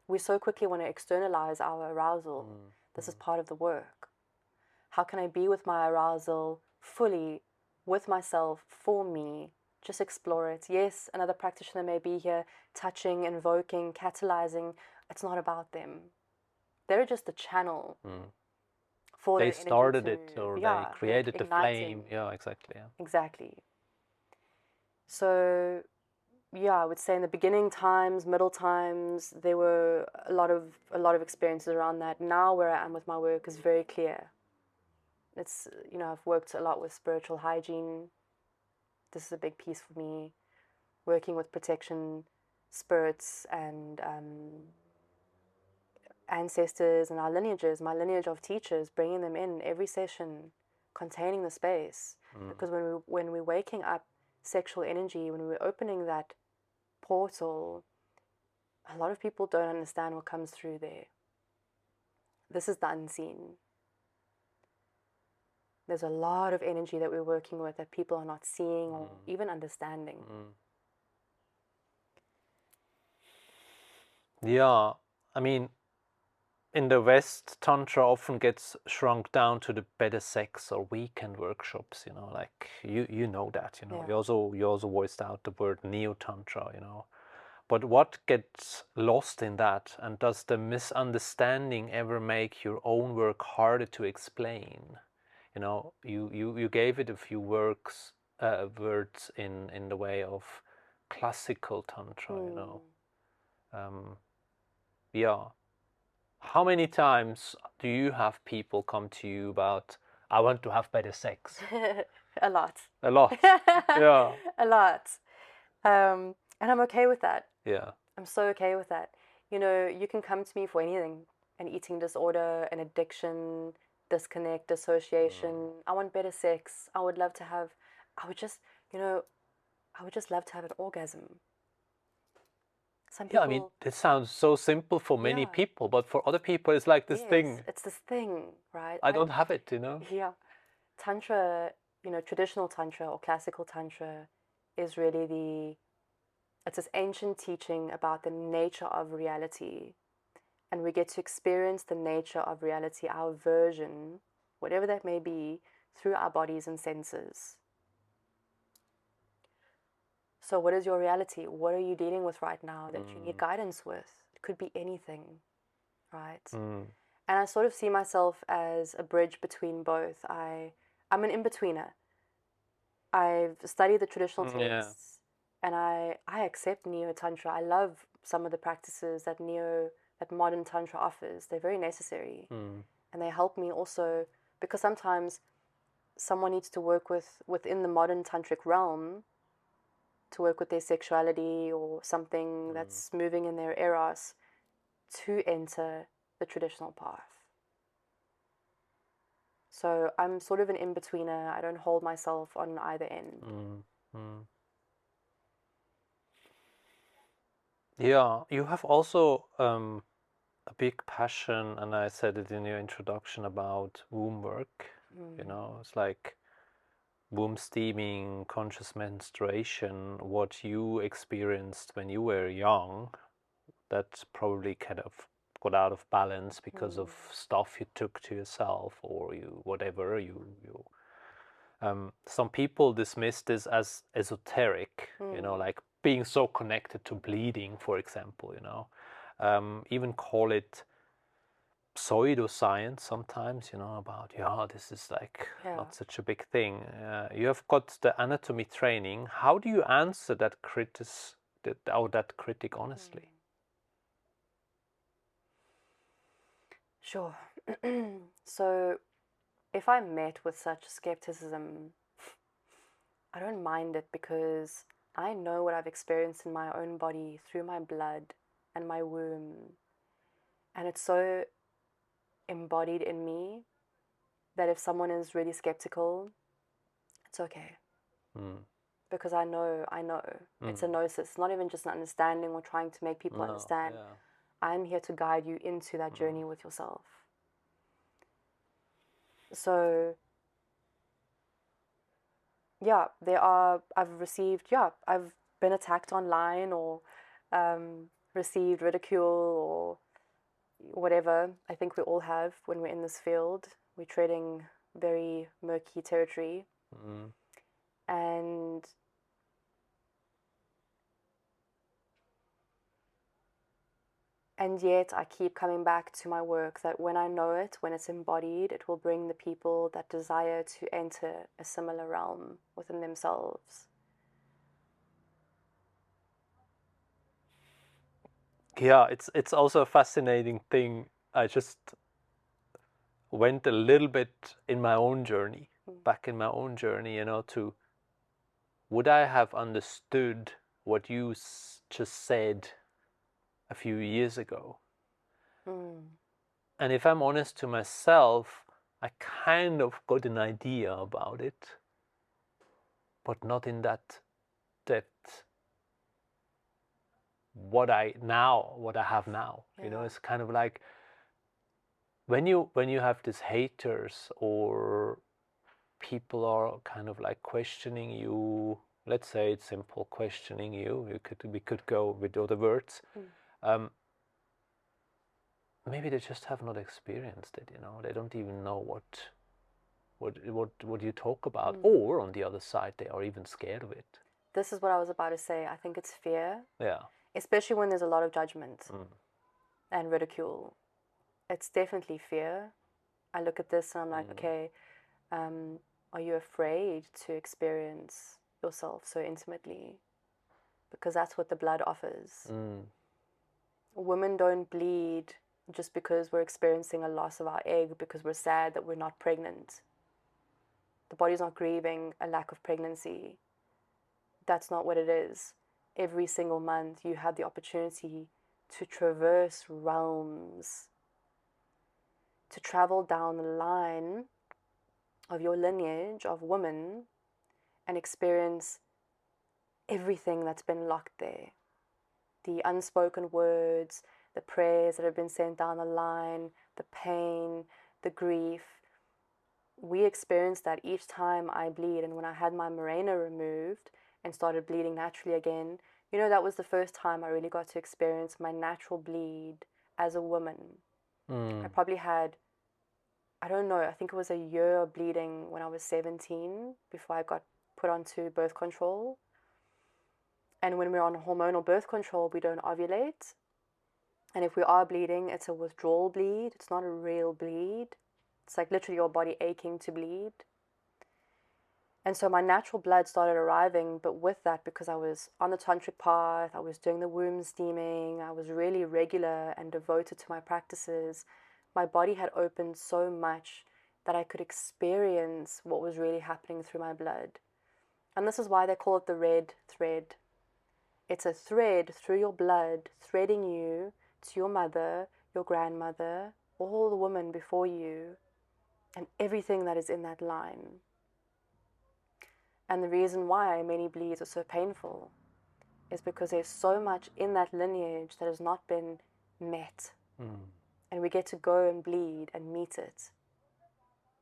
We so quickly want to externalize our arousal. This is part of the work. How can I be with my arousal fully, with myself, for me? Just explore it. Yes, another practitioner may be here, touching, invoking, catalyzing. It's not about them. They're just the channel. For They the started energy it, to, or yeah, they created like the flame. Yeah, exactly. Yeah. Exactly. So, yeah, I would say in the beginning times, middle times, there were a lot of experiences around that. Now, where I am with my work is very clear. It's, I've worked a lot with spiritual hygiene. This is a big piece for me. Working with protection spirits and ancestors and our lineages, my lineage of teachers, bringing them in every session, containing the space. Because when we're waking up sexual energy, when we're opening that portal, a lot of people don't understand what comes through there. This is the unseen. There's a lot of energy that we're working with that people are not seeing or even understanding. Yeah, I mean, in the West, Tantra often gets shrunk down to the better sex or weekend workshops, like you know that, Yeah. You also voiced out the word neo-Tantra, But what gets lost in that, and does the misunderstanding ever make your own work harder to explain? You gave it a few words in the way of classical Tantra, Yeah. How many times do you have people come to you about, I want to have better sex? A lot. A lot. Yeah. A lot. And I'm okay with that. Yeah. I'm so okay with that. You can come to me for anything. An eating disorder, an addiction, disconnect, dissociation. I want better sex. I would just love to have an orgasm. Some people, Yeah, I mean, it sounds so simple for many Yeah. people, but for other people, it's like this yes, thing. it's this thing, right? I don't have it, Yeah. Tantra, traditional Tantra or classical Tantra is really it's this ancient teaching about the nature of reality. And we get to experience the nature of reality, our version, whatever that may be, through our bodies and senses. So what is your reality? What are you dealing with right now that you need guidance with? It could be anything, right? And I sort of see myself as a bridge between both. I'm an in-betweener. I've studied the traditional texts, and I accept neo-tantra. I love some of the practices that modern tantra offers. They're very necessary, and they help me also, because sometimes someone needs to work within the modern tantric realm to work with their sexuality or something that's moving in their eros to enter the traditional path. So I'm sort of an in-betweener. I don't hold myself on either end. Yeah, you have also a big passion, and I said it in your introduction, about womb work. It's like womb steaming, conscious menstruation, what you experienced when you were young, that probably kind of got out of balance because of stuff you took to yourself, or you some people dismiss this as esoteric, you know, like being so connected to bleeding, for example, you know. Even call it pseudoscience sometimes, you know, about, this is like not such a big thing. You have got the anatomy training. How do you answer that that critic honestly? Sure. So if I'm met with such skepticism, I don't mind it, because I know what I've experienced in my own body through my blood and my womb. And it's so embodied in me that if someone is really skeptical, it's okay. Because I know. It's a gnosis, not even just an understanding or trying to make people understand. I'm here to guide you into that journey with yourself. So, I've been attacked online, or received ridicule, or whatever. I think we all have when we're in this field. We're treading very murky territory. And yet I keep coming back to my work, that when I know it, when it's embodied, it will bring the people that desire to enter a similar realm within themselves. Yeah, it's also a fascinating thing. I just went a little bit in my own journey, back in my own journey, you know, to would I have understood what you just said a few years ago? And if I'm honest to myself, I kind of got an idea about it, but not in that depth. What I have now, you know, it's kind of like when you have these haters, or people are kind of like questioning you. Let's say it's simple, questioning you. We could go with other words. Maybe they just have not experienced it. You know, they don't even know what you talk about. Or on the other side, they are even scared of it. This is what I was about to say. I think it's fear. Yeah. Especially when there's a lot of judgment and ridicule. It's definitely fear. I look at this and I'm like, okay, are you afraid to experience yourself so intimately? Because that's what the blood offers. Women don't bleed just because we're experiencing a loss of our egg, because we're sad that we're not pregnant. The body's not grieving a lack of pregnancy. That's not what it is. Every single month you have the opportunity to traverse realms, to travel down the line of your lineage of women and experience everything that's been locked there. The unspoken words, the prayers that have been sent down the line, the pain, the grief. We experience that each time I bleed. And when I had my Mirena removed and started bleeding naturally again, you know, that was the first time I really got to experience my natural bleed as a woman. I probably had, I don't know, I think it was a year of bleeding when I was 17 before I got put onto birth control. And when we're on hormonal birth control, we don't ovulate. And if we are bleeding, it's a withdrawal bleed. It's not a real bleed. It's like literally your body aching to bleed. And so my natural blood started arriving, but with that, because I was on the tantric path, I was doing the womb steaming, I was really regular and devoted to my practices, my body had opened so much that I could experience what was really happening through my blood. And this is why they call it the red thread. It's a thread through your blood, threading you to your mother, your grandmother, all the women before you, and everything that is in that line. And the reason why many bleeds are so painful is because there's so much in that lineage that has not been met. And we get to go and bleed and meet it.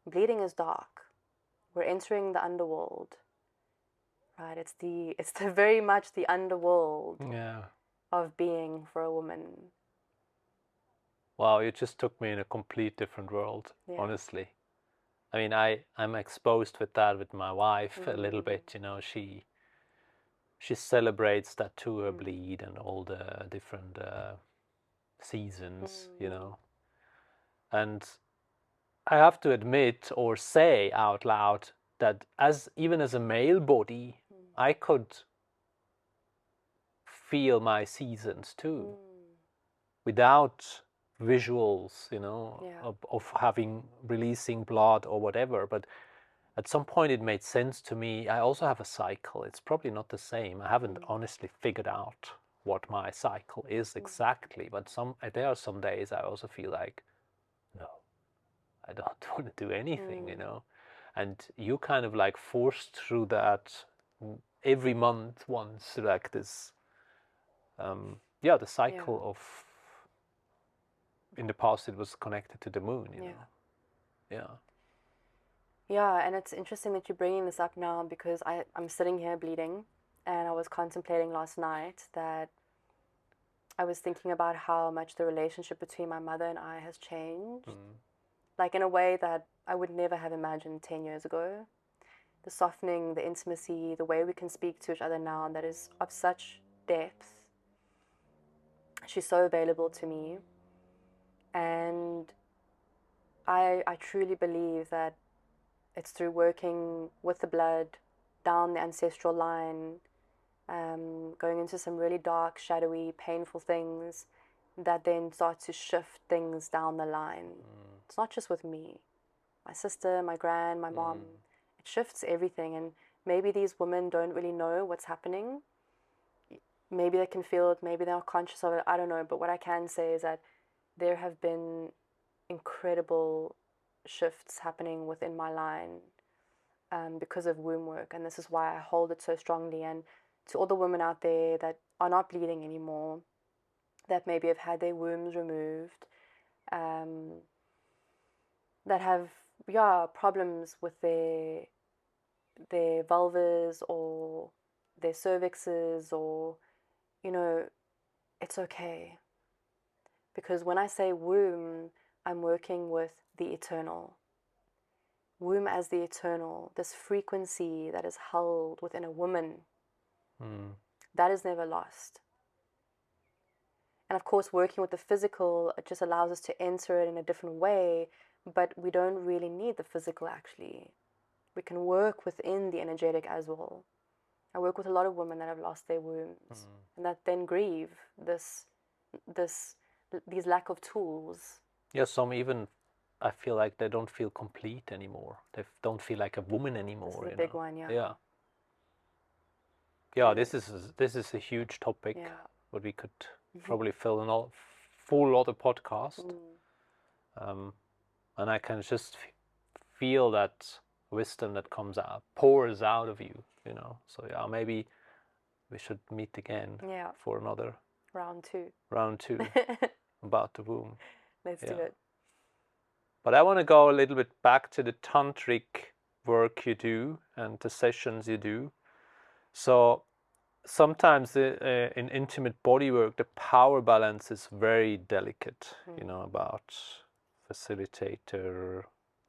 Bleeding is dark. We're entering the underworld. Right? It's the very much the underworld of being for a woman. Wow, you just took me in a complete different world, honestly. I mean, I'm exposed with that with my wife a little bit, you know. She celebrates that too, her bleed and all the different seasons, you know. And I have to admit or say out loud that even as a male body, I could feel my seasons too, without visuals, you know, of having releasing blood or whatever. But at some point it made sense to me. I also have a cycle. It's probably not the same. I haven't honestly figured out what my cycle is exactly, but there are some days I also feel like, no, I don't want to do anything, you know. And you kind of like forced through that every month once, like this the cycle of, in the past it was connected to the moon, you know. Yeah, and it's interesting that you're bringing this up now, because I'm sitting here bleeding, and I was contemplating last night that I was thinking about how much the relationship between my mother and I has changed, like in a way that I would never have imagined 10 years ago. The softening, the intimacy, the way we can speak to each other now, that is of such depth. She's so available to me, and I truly believe that it's through working with the blood down the ancestral line, going into some really dark, shadowy, painful things, that then start to shift things down the line. It's not just with me, my sister, my gran, my mom. It shifts everything, and maybe these women don't really know what's happening. Maybe they can feel it, maybe they're not conscious of it, I don't know. But what I can say is that there have been incredible shifts happening within my line because of womb work, and this is why I hold it so strongly. And to all the women out there that are not bleeding anymore, that maybe have had their wombs removed, that have problems with their vulvas or their cervixes, or, you know, it's okay. Because when I say womb, I'm working with the eternal. Womb as the eternal, this frequency that is held within a woman, that is never lost. And of course, working with the physical, it just allows us to enter it in a different way, but we don't really need the physical, actually. We can work within the energetic as well. I work with a lot of women that have lost their wombs, and that then grieve these lack of tools. Yeah, some even, I feel like they don't feel complete anymore. They don't feel like a woman anymore. This is a big one, Yeah, this is a huge topic, but we could probably fill a full other podcast. And I can just feel that wisdom that comes out, pours out of you, you know. So yeah, maybe we should meet again for another round two about the womb. Let's do it. But I want to go a little bit back to the tantric work you do and the sessions you do. So sometimes in intimate body work, the power balance is very delicate, you know, about facilitator,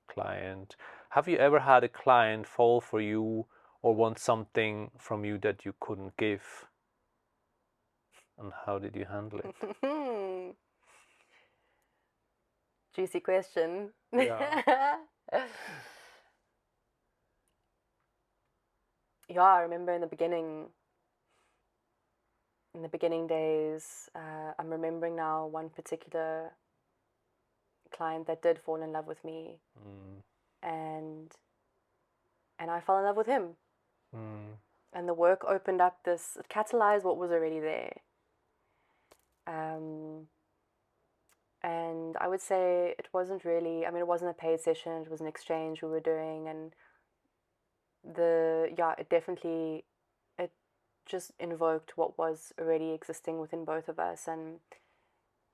client. Have you ever had a client fall for you or want something from you that you couldn't give? And how did you handle it? Juicy question. Yeah. I remember in the beginning days, I'm remembering now one particular client that did fall in love with me, and I fell in love with him, and the work opened up it catalyzed what was already there, and I would say it wasn't a paid session, it was an exchange we were doing, and it just invoked what was already existing within both of us. And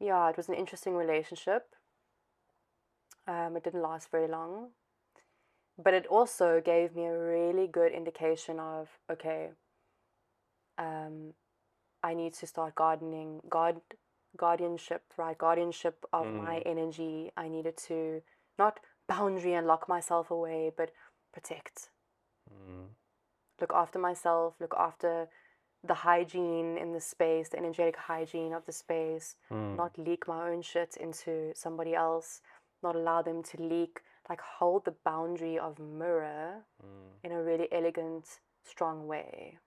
it was an interesting relationship. It didn't last very long, but it also gave me a really good indication of, okay, I need to start guardianship of my energy. I needed to not boundary and lock myself away, but protect. Look after myself, look after the hygiene in the space, the energetic hygiene of the space, not leak my own shit into somebody else, not allow them to leak, like hold the boundary of mirror in a really elegant, strong way.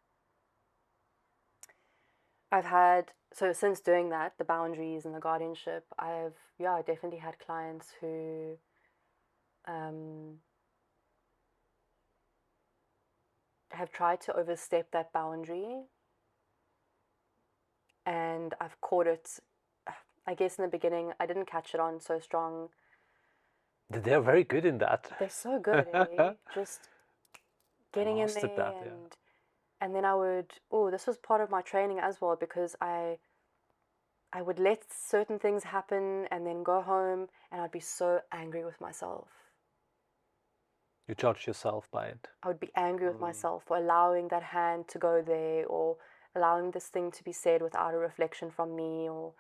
So since doing that, the boundaries and the guardianship, I definitely had clients who have tried to overstep that boundary, and I've caught it. I guess in the beginning I didn't catch it on so strong. They're very good in that. They're so good, eh? Just getting in there that, and then this was part of my training as well, because I would let certain things happen and then go home and I'd be so angry with myself. You judge yourself by it. I would be angry with myself for allowing that hand to go there, or allowing this thing to be said without a reflection from me, or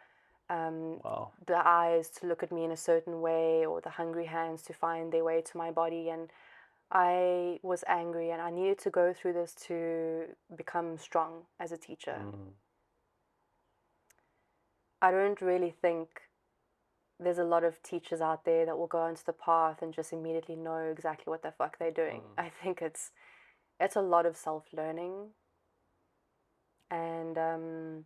the eyes to look at me in a certain way, or the hungry hands to find their way to my body. And I was angry, and I needed to go through this to become strong as a teacher. I don't really think there's a lot of teachers out there that will go into the path and just immediately know exactly what the fuck they're doing. I think it's a lot of self-learning. And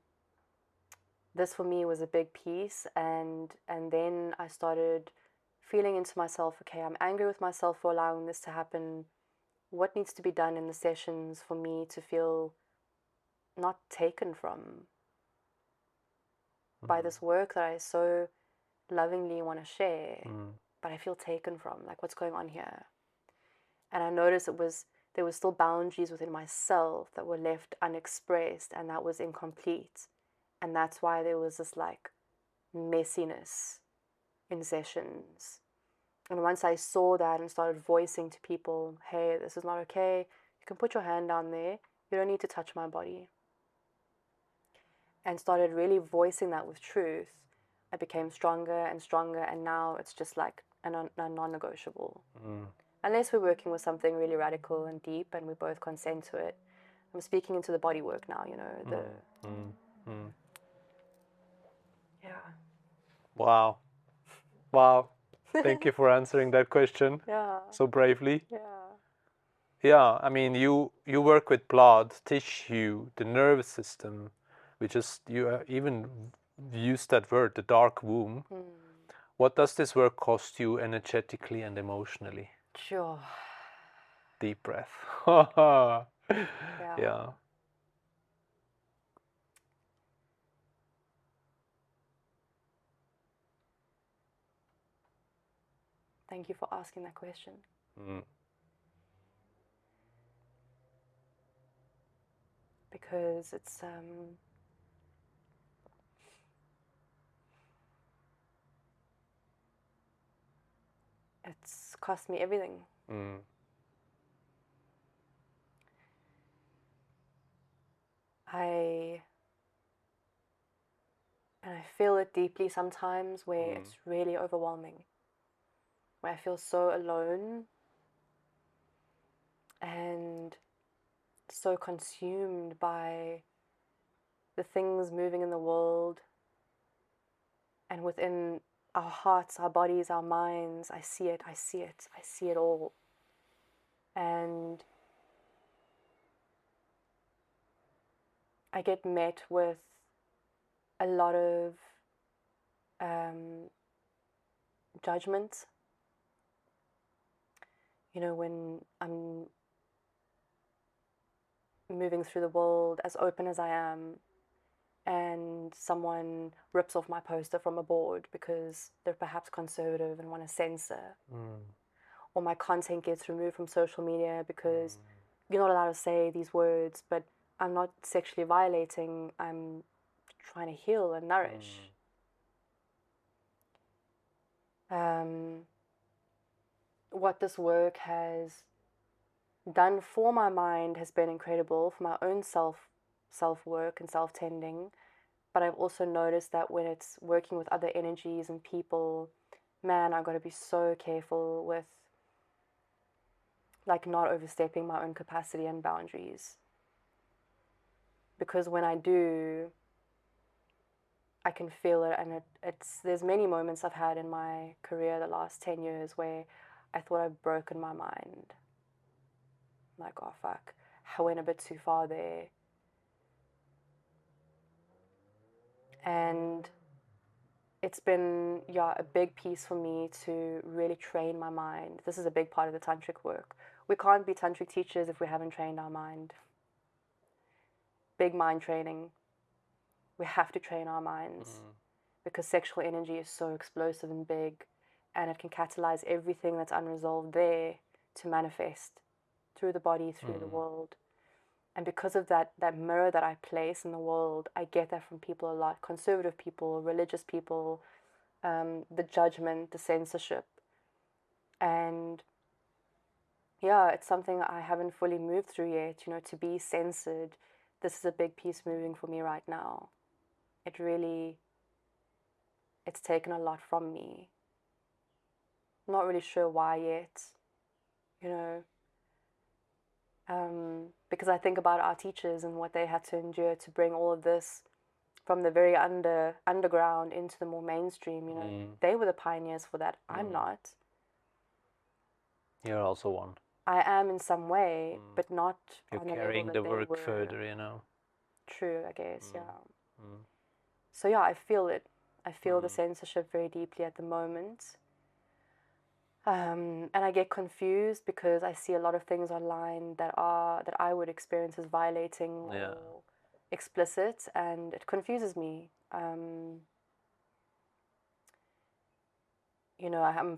this for me was a big piece. And then I started feeling into myself, okay, I'm angry with myself for allowing this to happen. What needs to be done in the sessions for me to feel not taken from by this work that I so lovingly want to share, but I feel taken from? Like, what's going on here? And I noticed there was still boundaries within myself that were left unexpressed, and that was incomplete. And that's why there was this like messiness in sessions. And once I saw that and started voicing to people, hey, this is not okay, you can put your hand down there, you don't need to touch my body, and started really voicing that with truth, I became stronger and stronger, and now it's just like a non-negotiable. Unless we're working with something really radical and deep and we both consent to it. I'm speaking into the body work now, Yeah. Wow. Thank you for answering that question so bravely. Yeah, I mean, you work with blood, tissue, the nervous system, you even used that word, the dark womb. What does this work cost you energetically and emotionally? Sure. Deep breath. Yeah. Thank you for asking that question. Because it's cost me everything. I feel it deeply sometimes, where it's really overwhelming, where I feel so alone and so consumed by the things moving in the world and within our hearts, our bodies, our minds. I see it all. And I get met with a lot of judgment. When I'm moving through the world as open as I am, and someone rips off my poster from a board because they're perhaps conservative and want to censor, or my content gets removed from social media because you're not allowed to say these words, but I'm not sexually violating, I'm trying to heal and nourish. What this work has done for my mind has been incredible, for my own self-work and self-tending. But I've also noticed that when it's working with other energies and people, man, I got to be so careful with like not overstepping my own capacity and boundaries. Because when I do, I can feel it, and there's many moments I've had in my career the last 10 years where I thought I'd broken my mind. Like, oh fuck, I went a bit too far there. And it's been, a big piece for me to really train my mind. This is a big part of the tantric work. We can't be tantric teachers if we haven't trained our mind. Big mind training. We have to train our minds because sexual energy is so explosive and big, and it can catalyze everything that's unresolved there to manifest through the body, through the world. And because of that mirror that I place in the world, I get that from people a lot. Conservative people, religious people, the judgment, the censorship. And yeah, it's something I haven't fully moved through yet, to be censored. This is a big piece moving for me right now. It's taken a lot from me. I'm not really sure why yet, because I think about our teachers and what they had to endure to bring all of this from the very underground into the more mainstream. They were the pioneers for that. I'm not. You're also one. I am in some way, but not You're on the carrying level the that work they were. further, True, I guess, yeah. So yeah, I feel it. I feel the censorship very deeply at the moment. And I get confused because I see a lot of things online that I would experience as violating or explicit, and it confuses me. I'm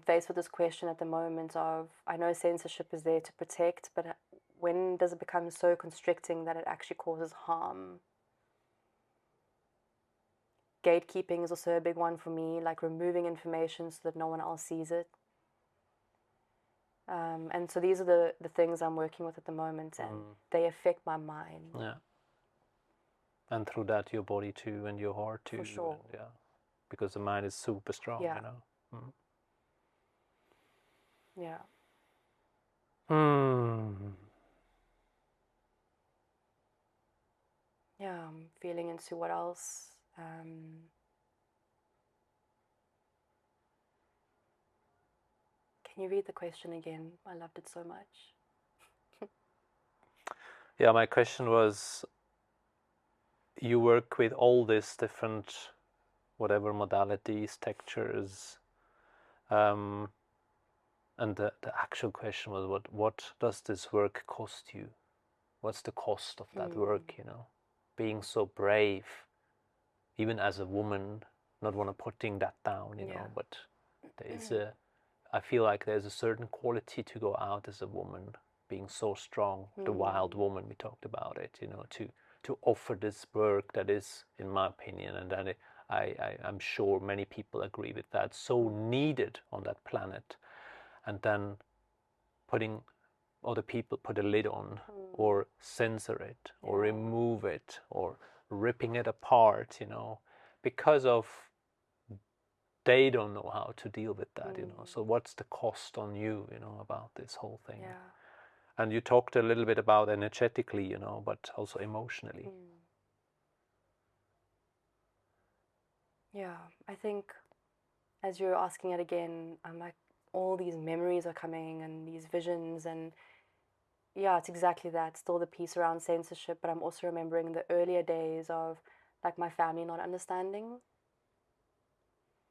faced with this question at the moment of, I know censorship is there to protect, but when does it become so constricting that it actually causes harm? Gatekeeping is also a big one for me, like removing information so that no one else sees it. And so these are the things I'm working with at the moment, and they affect my mind. Yeah. And through that, your body too, and your heart too. For sure. And, because the mind is super strong, Yeah. Yeah. Yeah, I'm feeling into what else. Can you read the question again? I loved it so much. Yeah, my question was, you work with all these different, whatever modalities, textures, and the actual question was, what does this work cost you? What's the cost of that work, Being so brave, even as a woman, not want to putting that down, but there's I feel like there's a certain quality to go out as a woman, being so strong, the wild woman, we talked about it, to offer this work that is, in my opinion, and that I'm sure many people agree with that, so needed on that planet, and then putting other people put a lid on, or censor it, or remove it, or ripping it apart, because of they don't know how to deal with that, So what's the cost on you, about this whole thing? Yeah. And you talked a little bit about energetically, but also emotionally. Yeah, I think as you're asking it again, I'm like, all these memories are coming and these visions, and yeah, it's exactly that. Still the piece around censorship, but I'm also remembering the earlier days of like my family not understanding,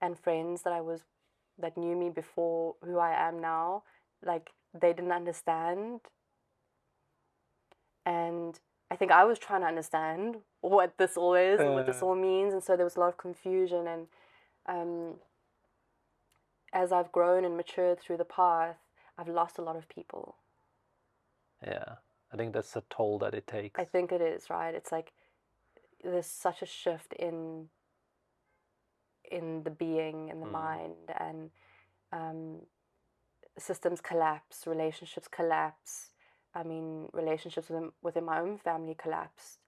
and friends that knew me before who I am now, like they didn't understand. And I think I was trying to understand what this all is and what this all means, and so there was a lot of confusion. And as I've grown and matured through the path, I've lost a lot of people. Yeah, I think that's the toll that it takes. I think it is, right? It's like there's such a shift in the being, in the mind, and systems collapse, relationships collapse. I mean, relationships within my own family collapsed.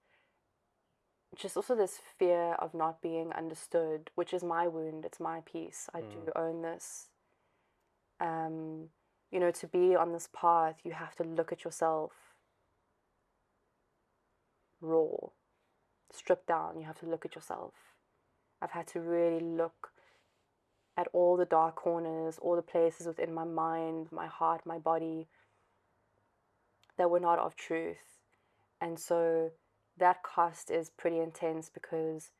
Just also this fear of not being understood, which is my wound, it's my piece. I do own this. You know, to be on this path, you have to look at yourself raw, stripped down. You have to look at yourself. I've had to really look at all the dark corners, all the places within my mind, my heart, my body that were not of truth. And so that cost is pretty intense, because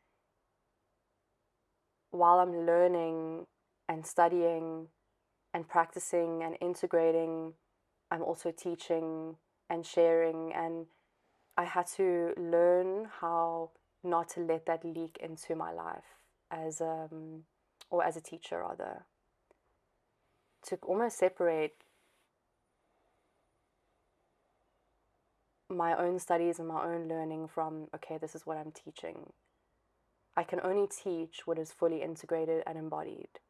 while I'm learning and studying and practicing and integrating, I'm also teaching and sharing, and I had to learn how not to let that leak into my life as a teacher, rather, to almost separate my own studies and my own learning from, okay, this is what I'm teaching. I can only teach what is fully integrated and embodied.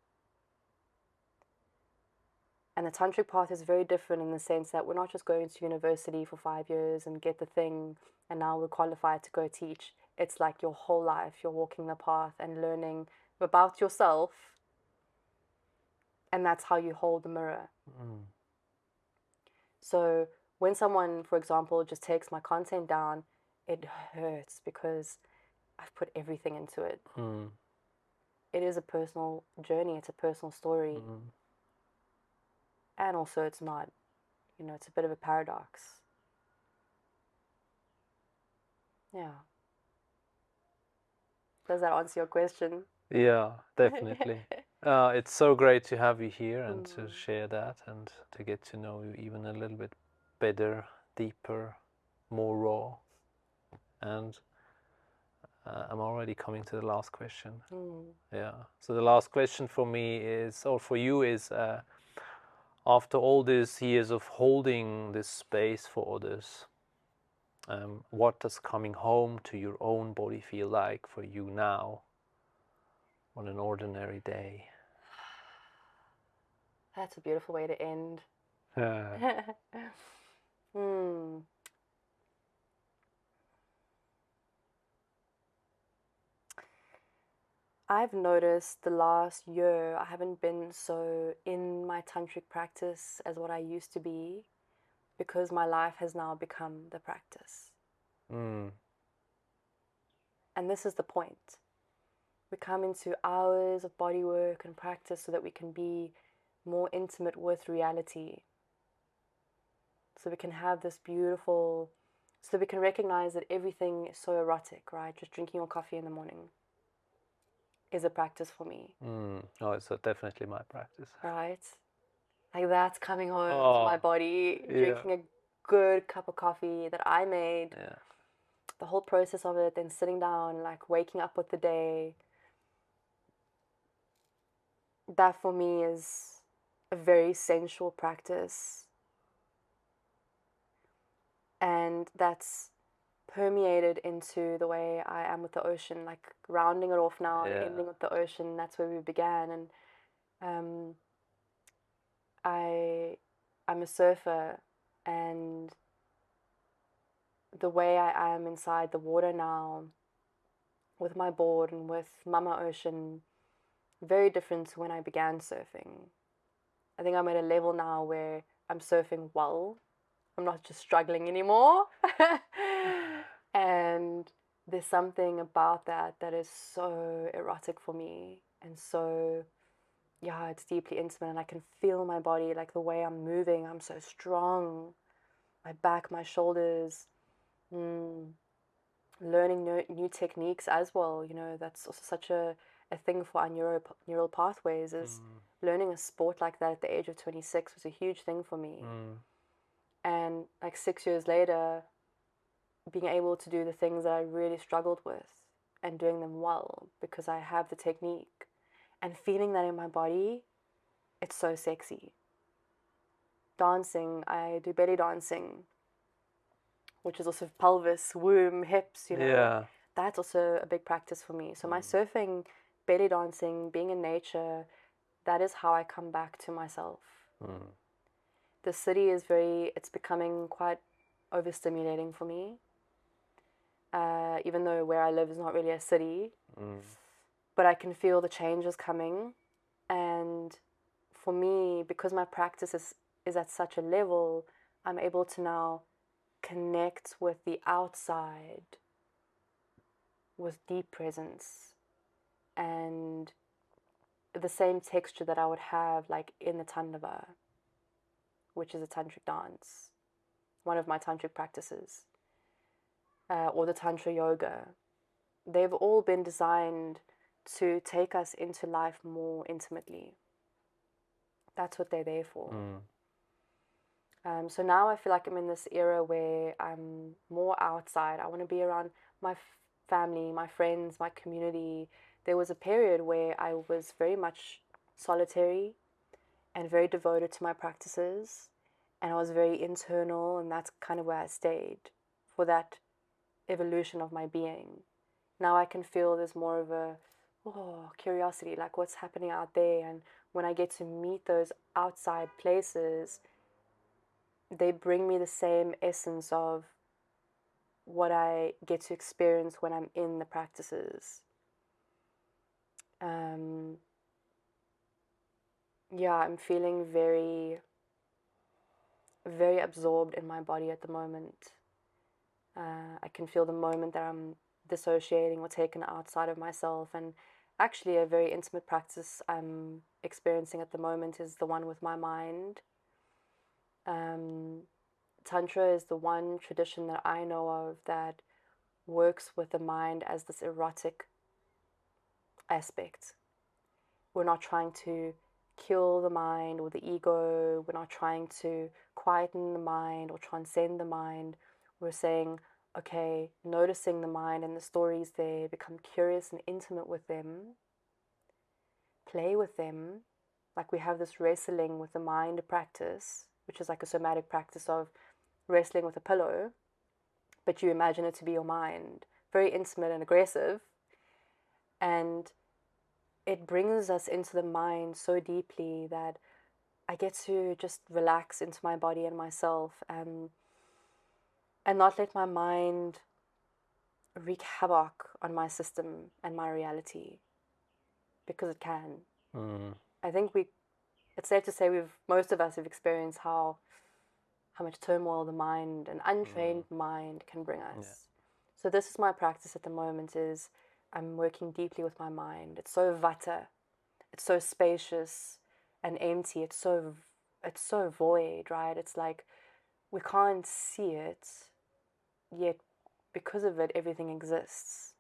And the tantric path is very different in the sense that we're not just going to university for 5 years and get the thing and now we're qualified to go teach. It's like your whole life, you're walking the path and learning about yourself, and that's how you hold the mirror. So when someone, for example, just takes my content down, it hurts because I've put everything into it. It is a personal journey, it's a personal story. And also it's not, you know, it's a bit of a paradox. Yeah. Does that answer your question? Yeah, definitely. It's so great to have you here and to share that and to get to know you even a little bit better, deeper, more raw. And I'm already coming to the last question. Yeah. So the last question for me is, or for you is, after all these years of holding this space for others, what does coming home to your own body feel like for you now on an ordinary day? That's a beautiful way to end. I've noticed the last year I haven't been so in my tantric practice as what I used to be, because my life has now become the practice. And this is the point. We come into hours of body work and practice so that we can be more intimate with reality. So we can have this beautiful, so we can recognize that everything is so erotic, right? Just drinking your coffee in the morning is a practice for me. Oh, it's definitely my practice. Right? Like that's coming home to my body, drinking a good cup of coffee that I made. Yeah. The whole process of it, then sitting down, like waking up with the day. That for me is a very sensual practice. And that's permeated into the way I am with the ocean, like rounding it off now and ending with the ocean. That's where we began. And I'm a surfer, and the way I am inside the water now with my board and with Mama Ocean, very different to when I began surfing. I think I'm at a level now where I'm surfing well. I'm not just struggling anymore. And there's something about that that is so erotic for me, and so, yeah, it's deeply intimate, and I can feel my body, like the way I'm moving, I'm so strong. My back, my shoulders, learning new techniques as well. You know, that's also such a thing for our neural pathways, is learning a sport like that at the age of 26 was a huge thing for me. And like 6 years later, being able to do the things that I really struggled with and doing them well because I have the technique and feeling that in my body, it's so sexy. Dancing, I do belly dancing, which is also pelvis, womb, hips, you know. Yeah. That's also a big practice for me. So my surfing, belly dancing, being in nature, that is how I come back to myself. The city is it's becoming quite overstimulating for me. Even though where I live is not really a city, but I can feel the changes coming. And for me, because my practice is at such a level, I'm able to now connect with the outside with deep presence and the same texture that I would have like in the Tandava, which is a tantric dance, one of my tantric practices, or the Tantra yoga. They've all been designed to take us into life more intimately. That's what they're there for. So now I feel like I'm in this era where I'm more outside. I want to be around my family, my friends, my community. There was a period where I was very much solitary and very devoted to my practices, and I was very internal, and that's kind of where I stayed for that evolution of my being. Now I can feel there's more of a curiosity, like what's happening out there, and when I get to meet those outside places, they bring me the same essence of what I get to experience when I'm in the practices. I'm feeling very, very absorbed in my body at the moment. I can feel the moment that I'm dissociating or taken outside of myself. And actually a very intimate practice I'm experiencing at the moment is the one with my mind. Tantra is the one tradition that I know of that works with the mind as this erotic aspect. We're not trying to kill the mind or the ego. We're not trying to quieten the mind or transcend the mind. We're saying, okay, noticing the mind and the stories there, become curious and intimate with them, play with them. Like we have this wrestling with the mind practice, which is like a somatic practice of wrestling with a pillow, but you imagine it to be your mind. Very intimate and aggressive. And it brings us into the mind so deeply that I get to just relax into my body and myself and not let my mind wreak havoc on my system and my reality, because it can. I think it's safe to say most of us have experienced how much turmoil the mind, an untrained mind, can bring us. Yeah. So this is my practice at the moment, is I'm working deeply with my mind. It's so vata, it's so spacious and empty, it's so void, right? It's like we can't see it, yet because of it everything exists.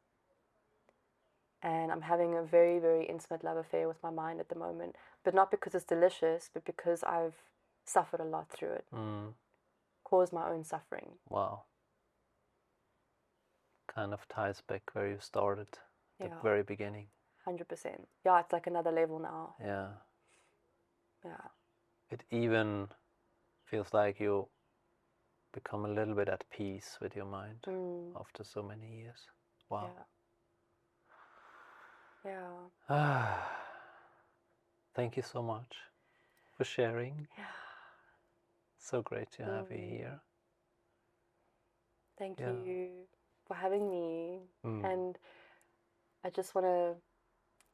And I'm having a very, very intimate love affair with my mind at the moment, but not because it's delicious, but because I've suffered a lot through it. Caused my own suffering. Wow. Kind of ties back where you started, the very beginning. 100%. Yeah, it's like another level now. Yeah. Yeah. It even feels like you become a little bit at peace with your mind after so many years. Wow. Yeah. Thank you so much for sharing. Yeah. So great to have you here. Thank you for having me. And I just want to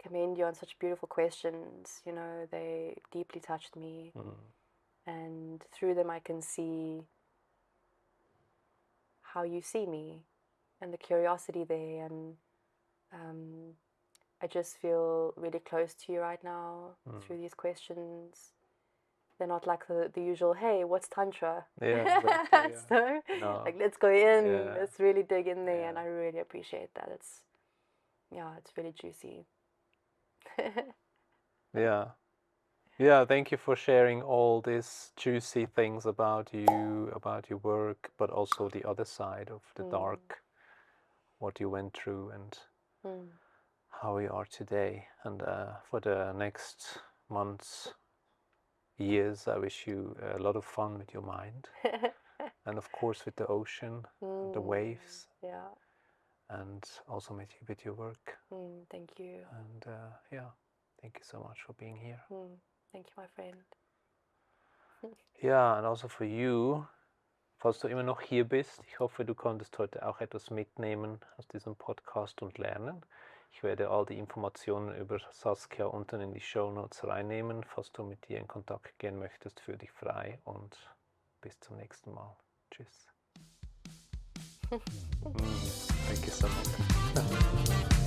commend you on such beautiful questions. You know, they deeply touched me. And through them I can see how you see me and the curiosity there. And I just feel really close to you right now through these questions. They're not like the usual, hey, what's Tantra? Yeah, exactly, So, like, let's go in, let's really dig in there, and I really appreciate that. It's really juicy. Thank you for sharing all these juicy things about you, about your work, but also the other side of the dark, what you went through and how you are today. And for the next months, years, I wish you a lot of fun with your mind and of course with the ocean, the waves, and also with your work. Thank you. And thank you so much for being here. Thank you, my friend. Ja, und also für you, falls du immer noch hier bist, ich hoffe, du konntest heute auch etwas mitnehmen aus diesem Podcast und lernen. Ich werde all die Informationen über Suskia unten in die Shownotes reinnehmen. Falls du mit ihr in Kontakt gehen möchtest, fühl dich frei und bis zum nächsten Mal. Tschüss. Thank you so much.